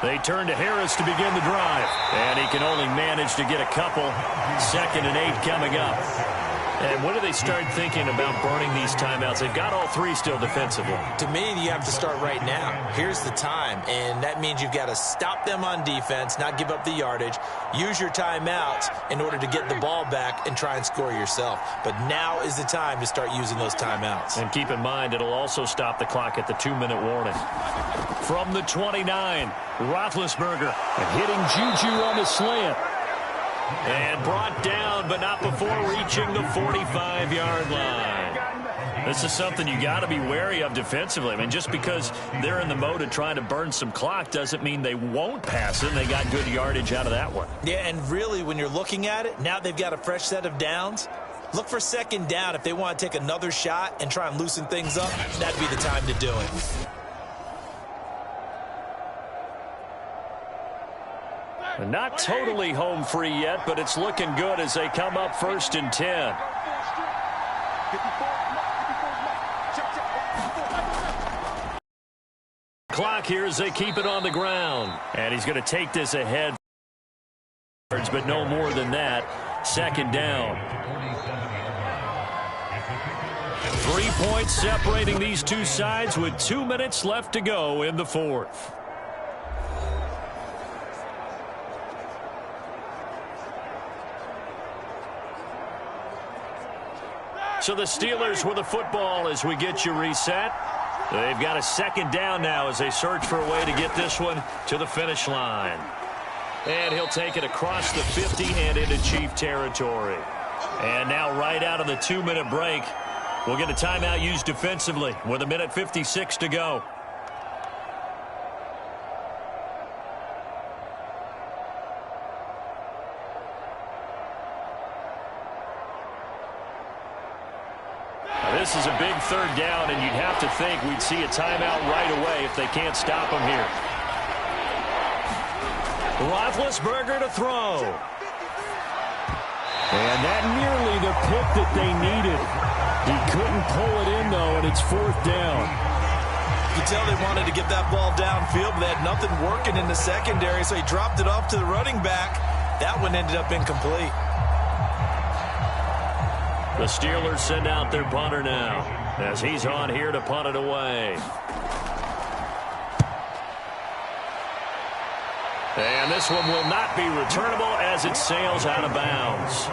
They turn to Harris to begin the drive, and he can only manage to get a couple. 2nd and 8 coming up. And when do they start thinking about burning these timeouts? They've got all 3 still defensively. To me, you have to start right now. Here's the time, and that means you've got to stop them on defense, not give up the yardage, use your timeouts in order to get the ball back and try and score yourself. But now is the time to start using those timeouts. And keep in mind, it'll also stop the clock at the 2-minute warning. From the 29, Roethlisberger hitting Juju on the slant. And brought down, but not before reaching the 45-yard line. This is something you got to be wary of defensively. I mean, just because they're in the mode of trying to burn some clock doesn't mean they won't pass it. They got good yardage out of that one. Yeah, and really, when you're looking at it, now they've got a fresh set of downs. Look for 2nd down. If they want to take another shot and try and loosen things up, that'd be the time to do it. Not totally home free yet, but it's looking good as they come up 1st and 10. Clock here as they keep it on the ground. And he's going to take this ahead, but no more than that. 2nd down. 3 points separating these two sides with 2 minutes left to go in the 4th. So the Steelers with the football as we get you reset. They've got a 2nd down now as they search for a way to get this one to the finish line. And he'll take it across the 50 and into Chief territory. And now right out of the 2-minute break, we'll get a timeout used defensively with 1:56 to go. This is a big 3rd down, and you'd have to think we'd see a timeout right away if they can't stop him here. Roethlisberger to throw. And that nearly the pick that they needed. He couldn't pull it in, though, and it's 4th down. You can tell they wanted to get that ball downfield, but they had nothing working in the secondary, so he dropped it off to the running back. That one ended up incomplete. The Steelers send out their punter now as he's on here to punt it away. And this one will not be returnable as it sails out of bounds.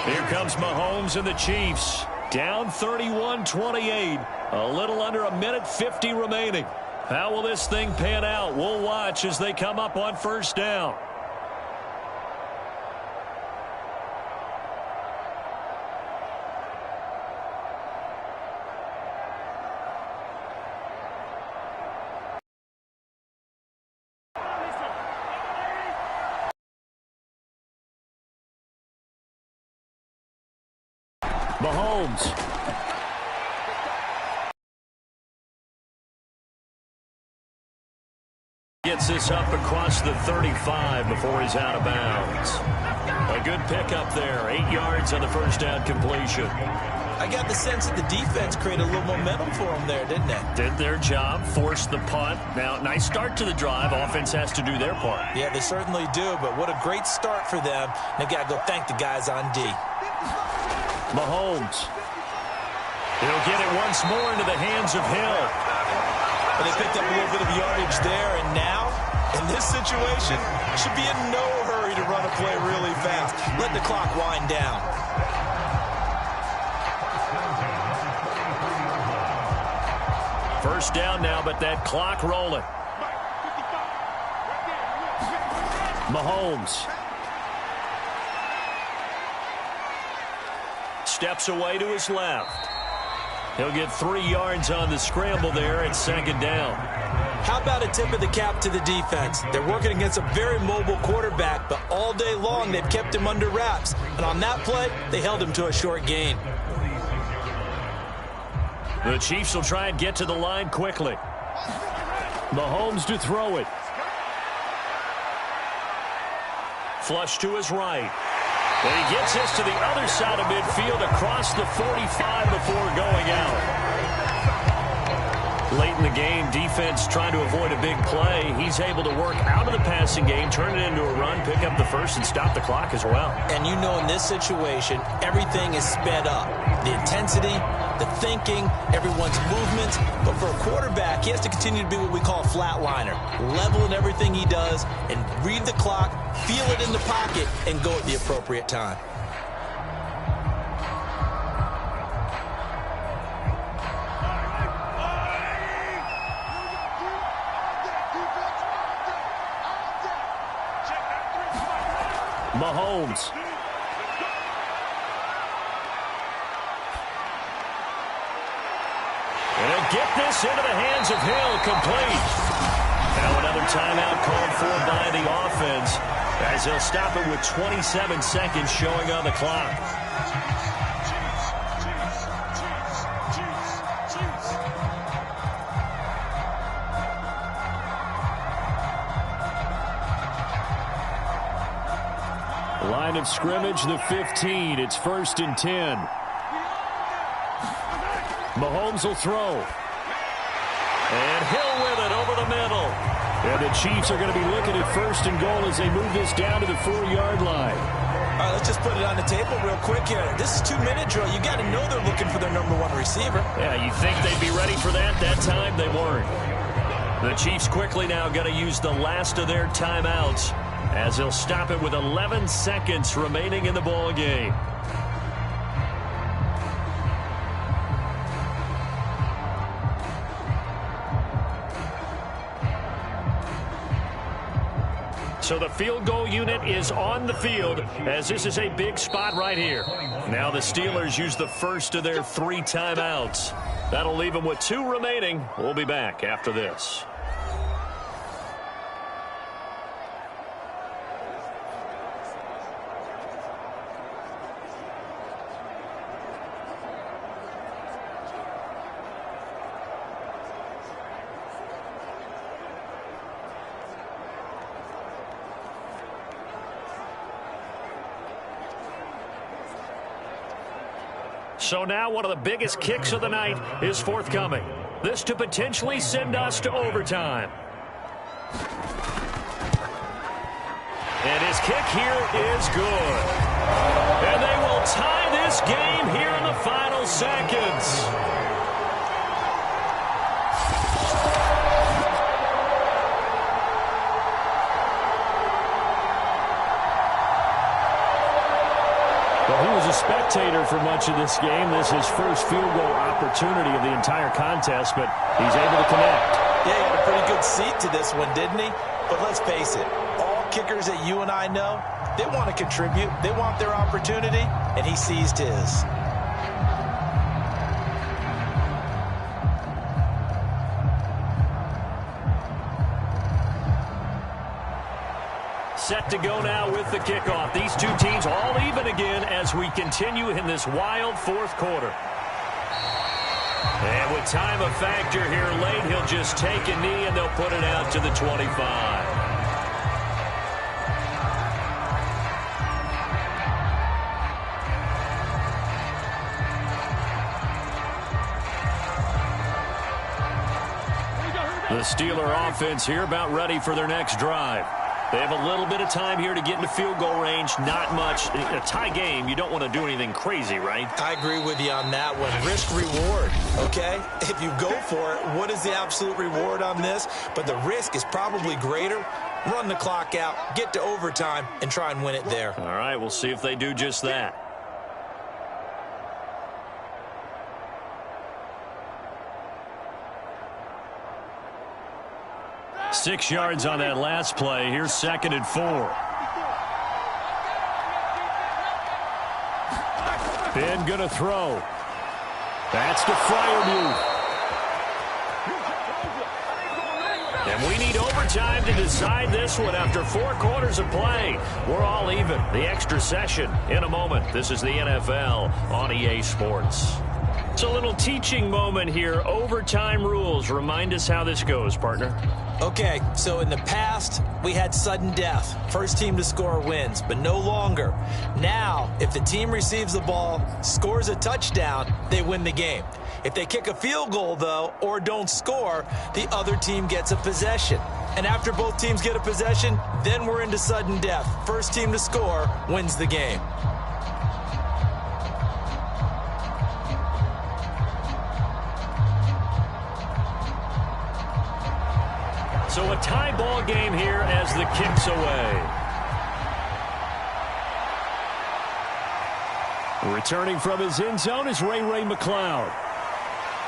Here comes Mahomes and the Chiefs. Down 31-28. A little under a minute 50 remaining. How will this thing pan out? We'll watch as they come up on first down. Mahomes. Gets this up across the 35 before he's out of bounds. A good pickup there. 8 yards on the first down completion. I got the sense that the defense created a little momentum for them there, didn't they? Did their job, forced the punt. Now, nice start to the drive. Offense has to do their part. Yeah, they certainly do, but what a great start for them. They've got to go thank the guys on D. Mahomes. He'll get it once more into the hands of Hill. But they picked up a little bit of yardage there, and now, in this situation, should be in no hurry to run a play really fast. Let the clock wind down. First down now, but that clock rolling. Mahomes. Steps away to his left. He'll get 3 yards on the scramble there at second down. How about a tip of the cap to the defense? They're working against a very mobile quarterback, but all day long they've kept him under wraps. And on that play, they held him to a short gain. The Chiefs will try and get to the line quickly. Mahomes to throw it. Flush to his right. And he gets this to the other side of midfield across the 45 before going out. Late in the game, defense trying to avoid a big play. He's able to work out of the passing game, turn it into a run, pick up the first, and stop the clock as well. And you know in this situation, everything is sped up. The intensity, the thinking, everyone's movements. But for a quarterback, he has to continue to be what we call a flatliner. Level in everything he does and read the clock, feel it in the pocket, and go at the appropriate time. Mahomes. And he'll get this into the hands of Hill, complete. Now another timeout called for by the offense as they'll stop it with 27 seconds showing on the clock. Line of scrimmage, the 15. It's 1st and 10. Mahomes will throw. And Hill with it over the middle. And the Chiefs are going to be looking at 1st and goal as they move this down to the 4-yard line. All right, let's just put it on the table real quick here. This is 2-minute drill. You got to know they're looking for their #1 receiver. Yeah, you think they'd be ready for that? That time they weren't. The Chiefs quickly now going to use the last of their timeouts as they'll stop it with 11 seconds remaining in the ball game. So the field goal unit is on the field as this is a big spot right here. Now the Steelers use the first of their 3 timeouts. That'll leave them with 2 remaining. We'll be back after this. So now one of the biggest kicks of the night is forthcoming. This to potentially send us to overtime. And his kick here is good. And they will tie this game here in the final seconds. Well, he was a spectator for much of this game. This is his first field goal opportunity of the entire contest, but he's able to connect. Yeah, he had a pretty good seat to this one, didn't he? But let's face it, all kickers that you and I know, they want to contribute. They want their opportunity, and he seized his. Set to go now with the kickoff. These two teams all even again as we continue in this wild fourth quarter. And with time a factor here late, he'll just take a knee and they'll put it out to the 25. The Steeler offense here about ready for their next drive. They have a little bit of time here to get into field goal range. Not much. In a tie game, you don't want to do anything crazy, right? I agree with you on that one. Risk-reward, okay? If you go for it, what is the absolute reward on this? But the risk is probably greater. Run the clock out, get to overtime, and try and win it there. All right, we'll see if they do just that. Six yards on that last play. Here's 2nd and 4. Ben gonna throw. That's to Freiermuth. And we need overtime to decide this one after 4 quarters of play. We're all even. The extra session in a moment. This is the NFL on EA Sports. It's a little teaching moment here. Overtime rules. Remind us how this goes, partner. Okay, so in the past, we had sudden death. First team to score wins, but no longer. Now, if the team receives the ball, scores a touchdown, they win the game. If they kick a field goal, though, or don't score, the other team gets a possession. And after both teams get a possession, then we're into sudden death. First team to score wins the game. So a tie ball game here as the kick's away. Returning from his end zone is Ray McCloud.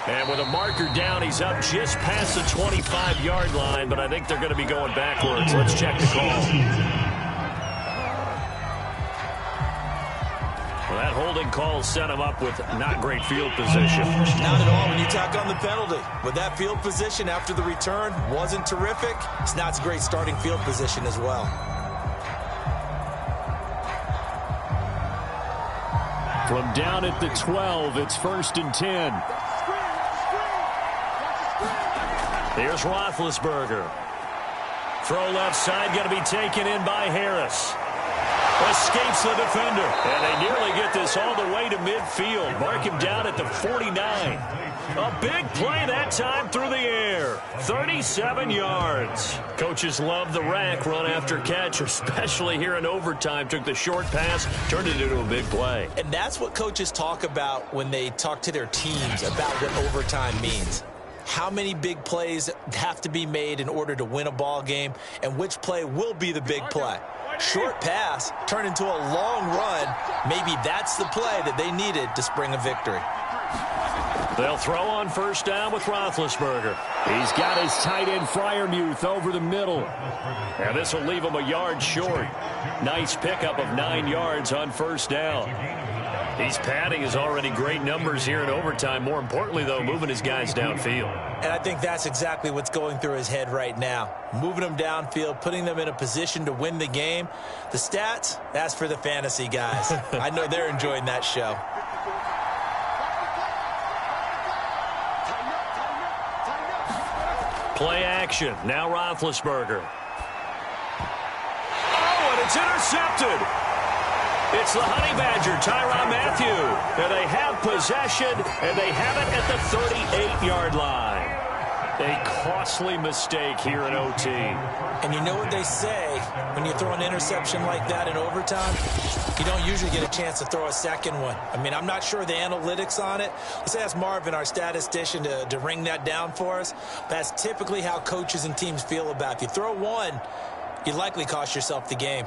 And with a marker down, he's up just past the 25-yard line, but I think they're going to be going backwards. Let's check the call. Well, that holding call set him up with not great field position. Not at all when you tack on the penalty. With that field position after the return wasn't terrific, it's not a great starting field position as well. From down at the 12, it's 1st and 10. Here's Roethlisberger. Throw left side, going to be taken in by Harris. Escapes the defender. And they nearly get this all the way to midfield. Mark him down at the 49. A big play that time through the air. 37 yards. Coaches love the rack run after catch, especially here in overtime. Took the short pass, turned it into a big play. And that's what coaches talk about when they talk to their teams about what overtime means. How many big plays have to be made in order to win a ball game, and which play will be the big play. Short pass turned into a long run. Maybe that's the play that they needed to spring a victory. They'll throw on 1st down with Roethlisberger. He's got his tight end Freiermuth over the middle. And this will leave him a yard short. Nice pickup of 9 yards on 1st down. He's padding his already great numbers here in overtime. More importantly, though, moving his guys downfield. And I think that's exactly what's going through his head right now. Moving them downfield, putting them in a position to win the game. The stats, that's for the fantasy guys. I know they're enjoying that show. Play action. Now Roethlisberger. Oh, and it's intercepted. It's the Honey Badger, Tyrann Mathieu. And they have possession, and they have it at the 38-yard line. A costly mistake here in OT. And you know what they say, when you throw an interception like that in overtime, you don't usually get a chance to throw a second one. I mean, I'm not sure the analytics on it. Let's ask Marvin, our statistician, to ring that down for us. That's typically how coaches and teams feel about it. If you throw one, you likely cost yourself the game.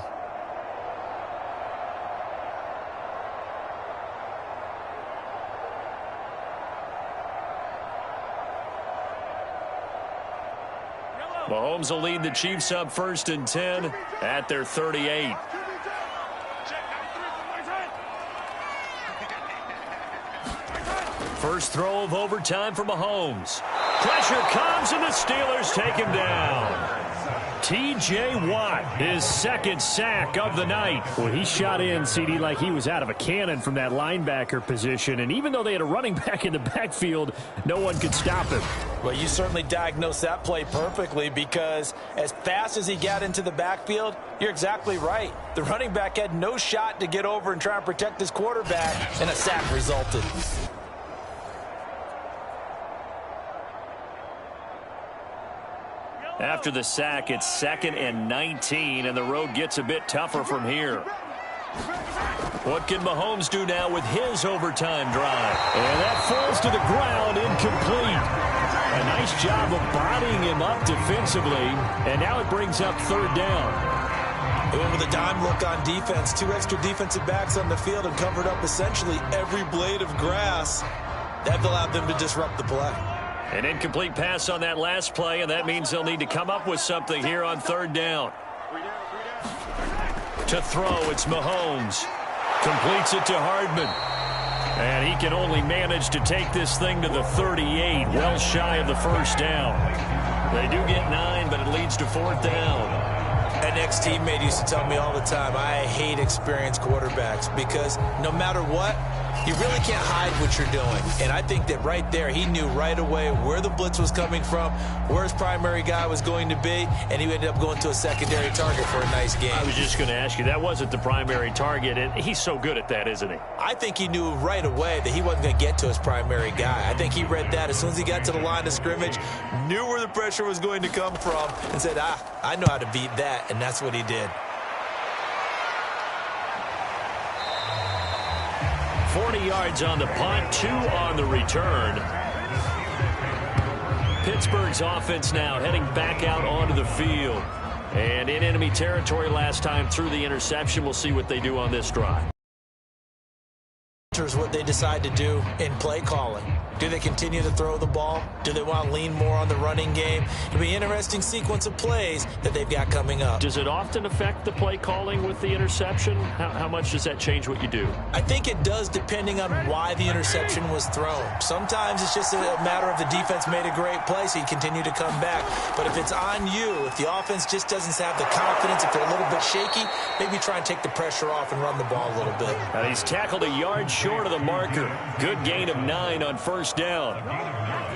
Mahomes will lead the Chiefs up 1st and 10 at their 38. First throw of overtime for Mahomes. Pressure comes, and the Steelers take him down. T.J. Watt, his 2nd sack of the night. Well, he shot in, CD, like he was out of a cannon from that linebacker position. And even though they had a running back in the backfield, no one could stop him. Well, you certainly diagnosed that play perfectly, because as fast as he got into the backfield, you're exactly right. The running back had no shot to get over and try and protect his quarterback, and a sack resulted. After the sack, it's 2nd and 19, and the road gets a bit tougher from here. What can Mahomes do now with his overtime drive? And that falls to the ground, incomplete. A nice job of bodying him up defensively, and now it brings up 3rd down. They went with a dime look on defense. 2 extra defensive backs on the field and covered up essentially every blade of grass. That allowed them to disrupt the play. An incomplete pass on that last play, and that means they'll need to come up with something here on 3rd down. To throw, it's Mahomes. Completes it to Hardman. And he can only manage to take this thing to the 38, well shy of the 1st down. They do get 9, but it leads to 4th down. An ex-teammate used to tell me all the time, I hate experienced quarterbacks, because no matter what, you really can't hide what you're doing. And I think that right there, he knew right away where the blitz was coming from, where his primary guy was going to be, and he ended up going to a secondary target for a nice game. I was just going to ask you, that wasn't the primary target, and he's so good at that, isn't he? I think he knew right away that he wasn't going to get to his primary guy. I think he read that as soon as he got to the line of scrimmage, knew where the pressure was going to come from, and said, I know how to beat that, and that's what he did. 40 yards on the punt, 2 on the return. Pittsburgh's offense now heading back out onto the field. And in enemy territory last time through the interception. We'll see what they do on this drive. What they decide to do in play calling. Do they continue to throw the ball? Do they want to lean more on the running game? It'll be an interesting sequence of plays that they've got coming up. Does it often affect the play calling with the interception? How much does that change what you do? I think it does, depending on why the interception was thrown. Sometimes it's just a matter of the defense made a great play, so you continue to come back. But if it's on you, if the offense just doesn't have the confidence, if they're a little bit shaky, maybe try and take the pressure off and run the ball a little bit. And he's tackled a yard short of the marker. Good gain of 9 on 1st down.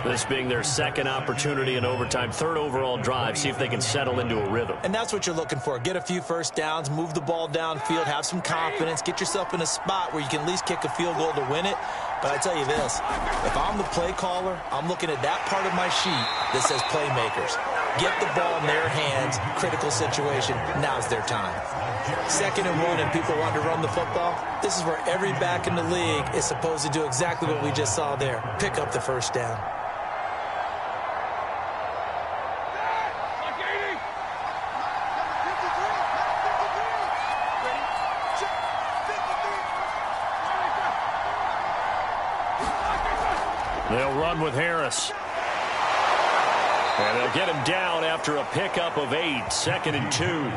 This being their 2nd opportunity in overtime, 3rd overall drive. See if they can settle into a rhythm. And that's what you're looking for. Get a few 1st downs, move the ball downfield, have some confidence, get yourself in a spot where you can at least kick a field goal to win it. But I tell you this, if I'm the play caller, I'm looking at that part of my sheet that says playmakers. Get the ball in their hands, critical situation, now's their time. 2nd and 1 and people want to run the football. This is where every back in the league is supposed to do exactly what we just saw there. Pick up the 1st down. They'll run with Harris. And they'll get him down after a pickup of 8, 2nd and 2.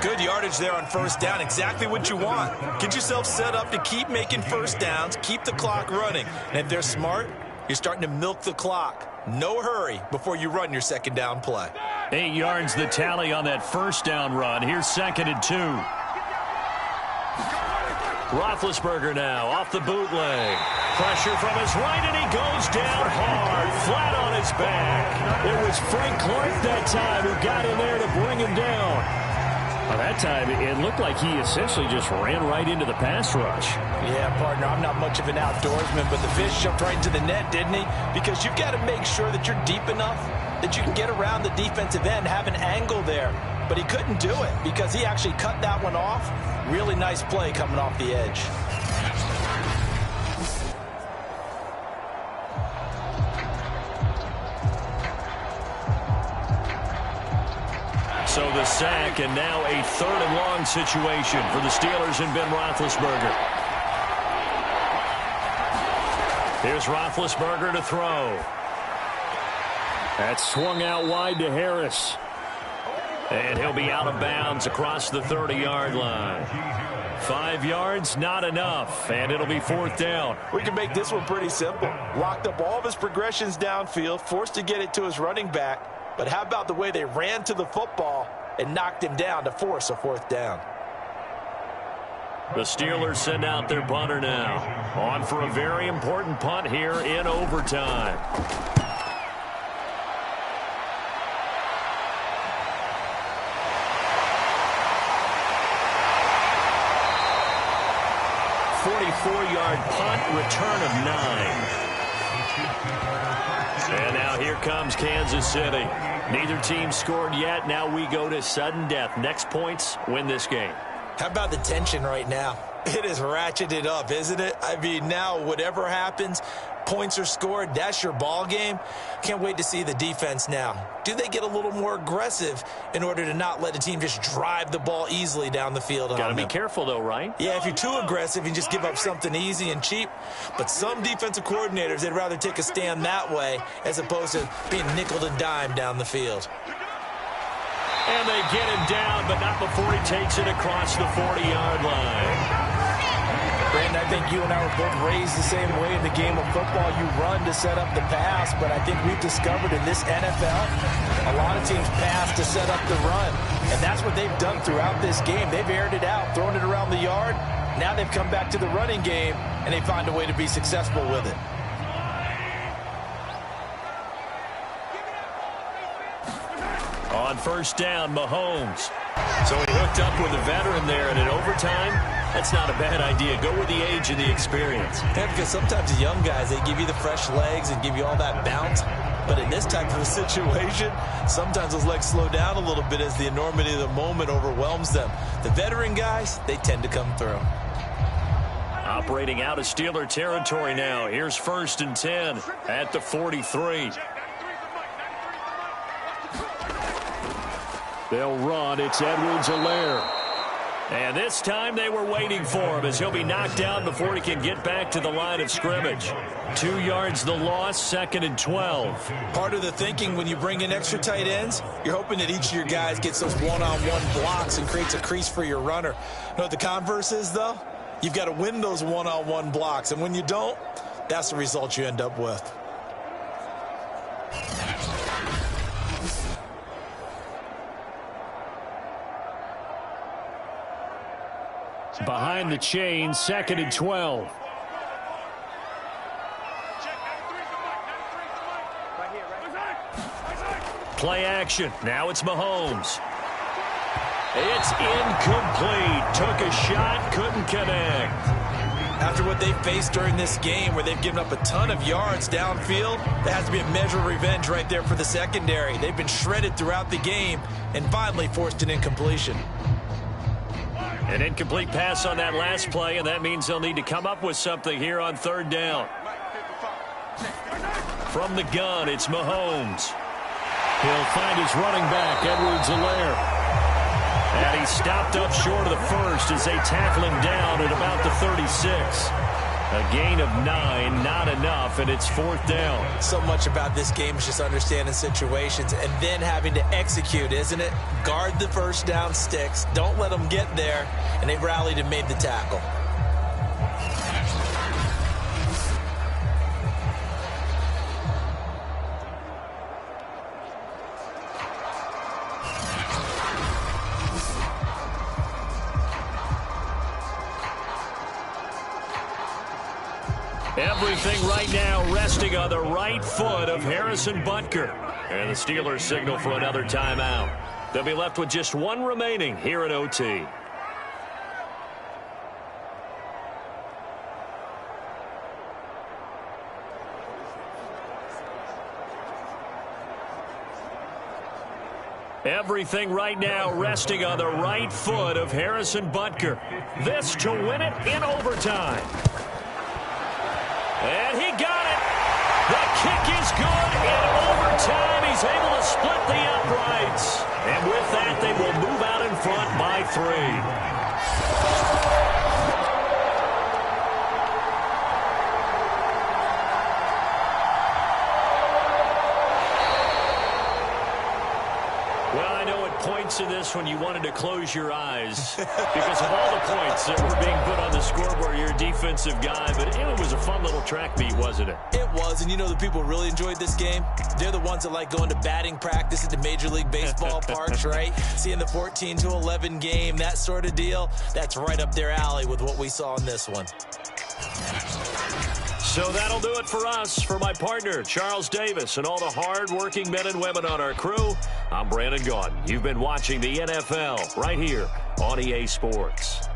Good yardage there on 1st down, exactly what you want. Get yourself set up to keep making 1st downs, keep the clock running. And if they're smart, you're starting to milk the clock. No hurry before you run your 2nd down play. 8 yards the tally on that 1st down run. Here's 2nd and 2. Roethlisberger now off the bootleg. Pressure from his right, and he goes down hard, flat on his back. It was Frank Clark that time who got in there to bring him down. Well, that time, it looked like he essentially just ran right into the pass rush. Yeah, partner, I'm not much of an outdoorsman, but the fish jumped right into the net, didn't he? Because you've got to make sure that you're deep enough that you can get around the defensive end, have an angle there. But he couldn't do it because he actually cut that one off. Really nice play coming off the edge. So the sack, and now a 3rd and long situation for the Steelers and Ben Roethlisberger. Here's Roethlisberger to throw. That's swung out wide to Harris. And he'll be out of bounds across the 30-yard line. 5 yards, not enough, and it'll be 4th down. We can make this one pretty simple. Locked up all of his progressions downfield, forced to get it to his running back. But how about the way they ran to the football and knocked him down to force a 4th down? The Steelers send out their punter now. On for a very important punt here in overtime. Four-yard punt, return of 9. And now here comes Kansas City. Neither team scored yet. Now we go to sudden death. Next points win this game. How about the tension right now? It is ratcheted up, isn't it? I mean, now whatever happens, points are scored, that's your ball game. Can't wait to see the defense now. Do they get a little more aggressive in order to not let the team just drive the ball easily down the field? Got to be careful, though, right? Yeah, if you're too aggressive, you just give up something easy and cheap. But some defensive coordinators, they'd rather take a stand that way as opposed to being nickeled and dimed down the field. And they get him down, but not before he takes it across the 40-yard line. Brandon, I think you and I were both raised the same way in the game of football. You run to set up the pass, but I think we've discovered in this NFL, a lot of teams pass to set up the run. And that's what they've done throughout this game. They've aired it out, thrown it around the yard. Now they've come back to the running game, and they find a way to be successful with it. On 1st down, Mahomes. So he hooked up with a veteran there, and in overtime, that's not a bad idea. Go with the age and the experience. Yeah, because sometimes the young guys, they give you the fresh legs and give you all that bounce. But in this type of a situation, sometimes those legs slow down a little bit as the enormity of the moment overwhelms them. The veteran guys, they tend to come through. Operating out of Steeler territory now. Here's 1st and 10 at the 43. They'll run. It's Edwards-Helaire. And this time they were waiting for him as he'll be knocked down before he can get back to the line of scrimmage. 2 yards the loss, 2nd and 12. Part of the thinking when you bring in extra tight ends, you're hoping that each of your guys gets those one-on-one blocks and creates a crease for your runner. You know what the converse is, though? You've got to win those one-on-one blocks, and when you don't, that's the result you end up with. Behind the chain, 2nd and 12. Play action. Now it's Mahomes. It's incomplete. Took a shot, couldn't connect. After what they've faced during this game where they've given up a ton of yards downfield, there has to be a measure of revenge right there for the secondary. They've been shredded throughout the game and finally forced an incompletion. An incomplete pass on that last play, and that means they'll need to come up with something here on 3rd down. From the gun, it's Mahomes. He'll find his running back, Edwards-Helaire. And he's stopped up short of the 1st as they tackle him down at about the 36. A gain of 9, not enough, and it's 4th down. So much about this game is just understanding situations and then having to execute, isn't it? Guard the 1st down sticks. Don't let them get there, and they've rallied and made the tackle. Everything right now resting on the right foot of Harrison Butker. And the Steelers signal for another timeout. They'll be left with just one remaining here in OT. Everything right now resting on the right foot of Harrison Butker. This to win it in overtime. And he got it. The kick is good. In overtime, he's able to split the uprights. And with that, they will move out in front by 3. this one, you wanted to close your eyes because of all the points that were being put on the scoreboard. You're a defensive guy, but it was a fun little track meet, wasn't it? It was, and you know the people who really enjoyed this game? They're the ones that like going to batting practice at the Major League Baseball parks, right? Seeing the 14-11 game, that sort of deal. That's right up their alley with what we saw in this one. So that'll do it for us. For my partner, Charles Davis, and all the hard-working men and women on our crew, I'm Brandon Gaudin. You've been watching the NFL right here on EA Sports.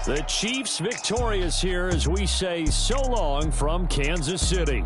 The Chiefs victorious here as we say so long from Kansas City.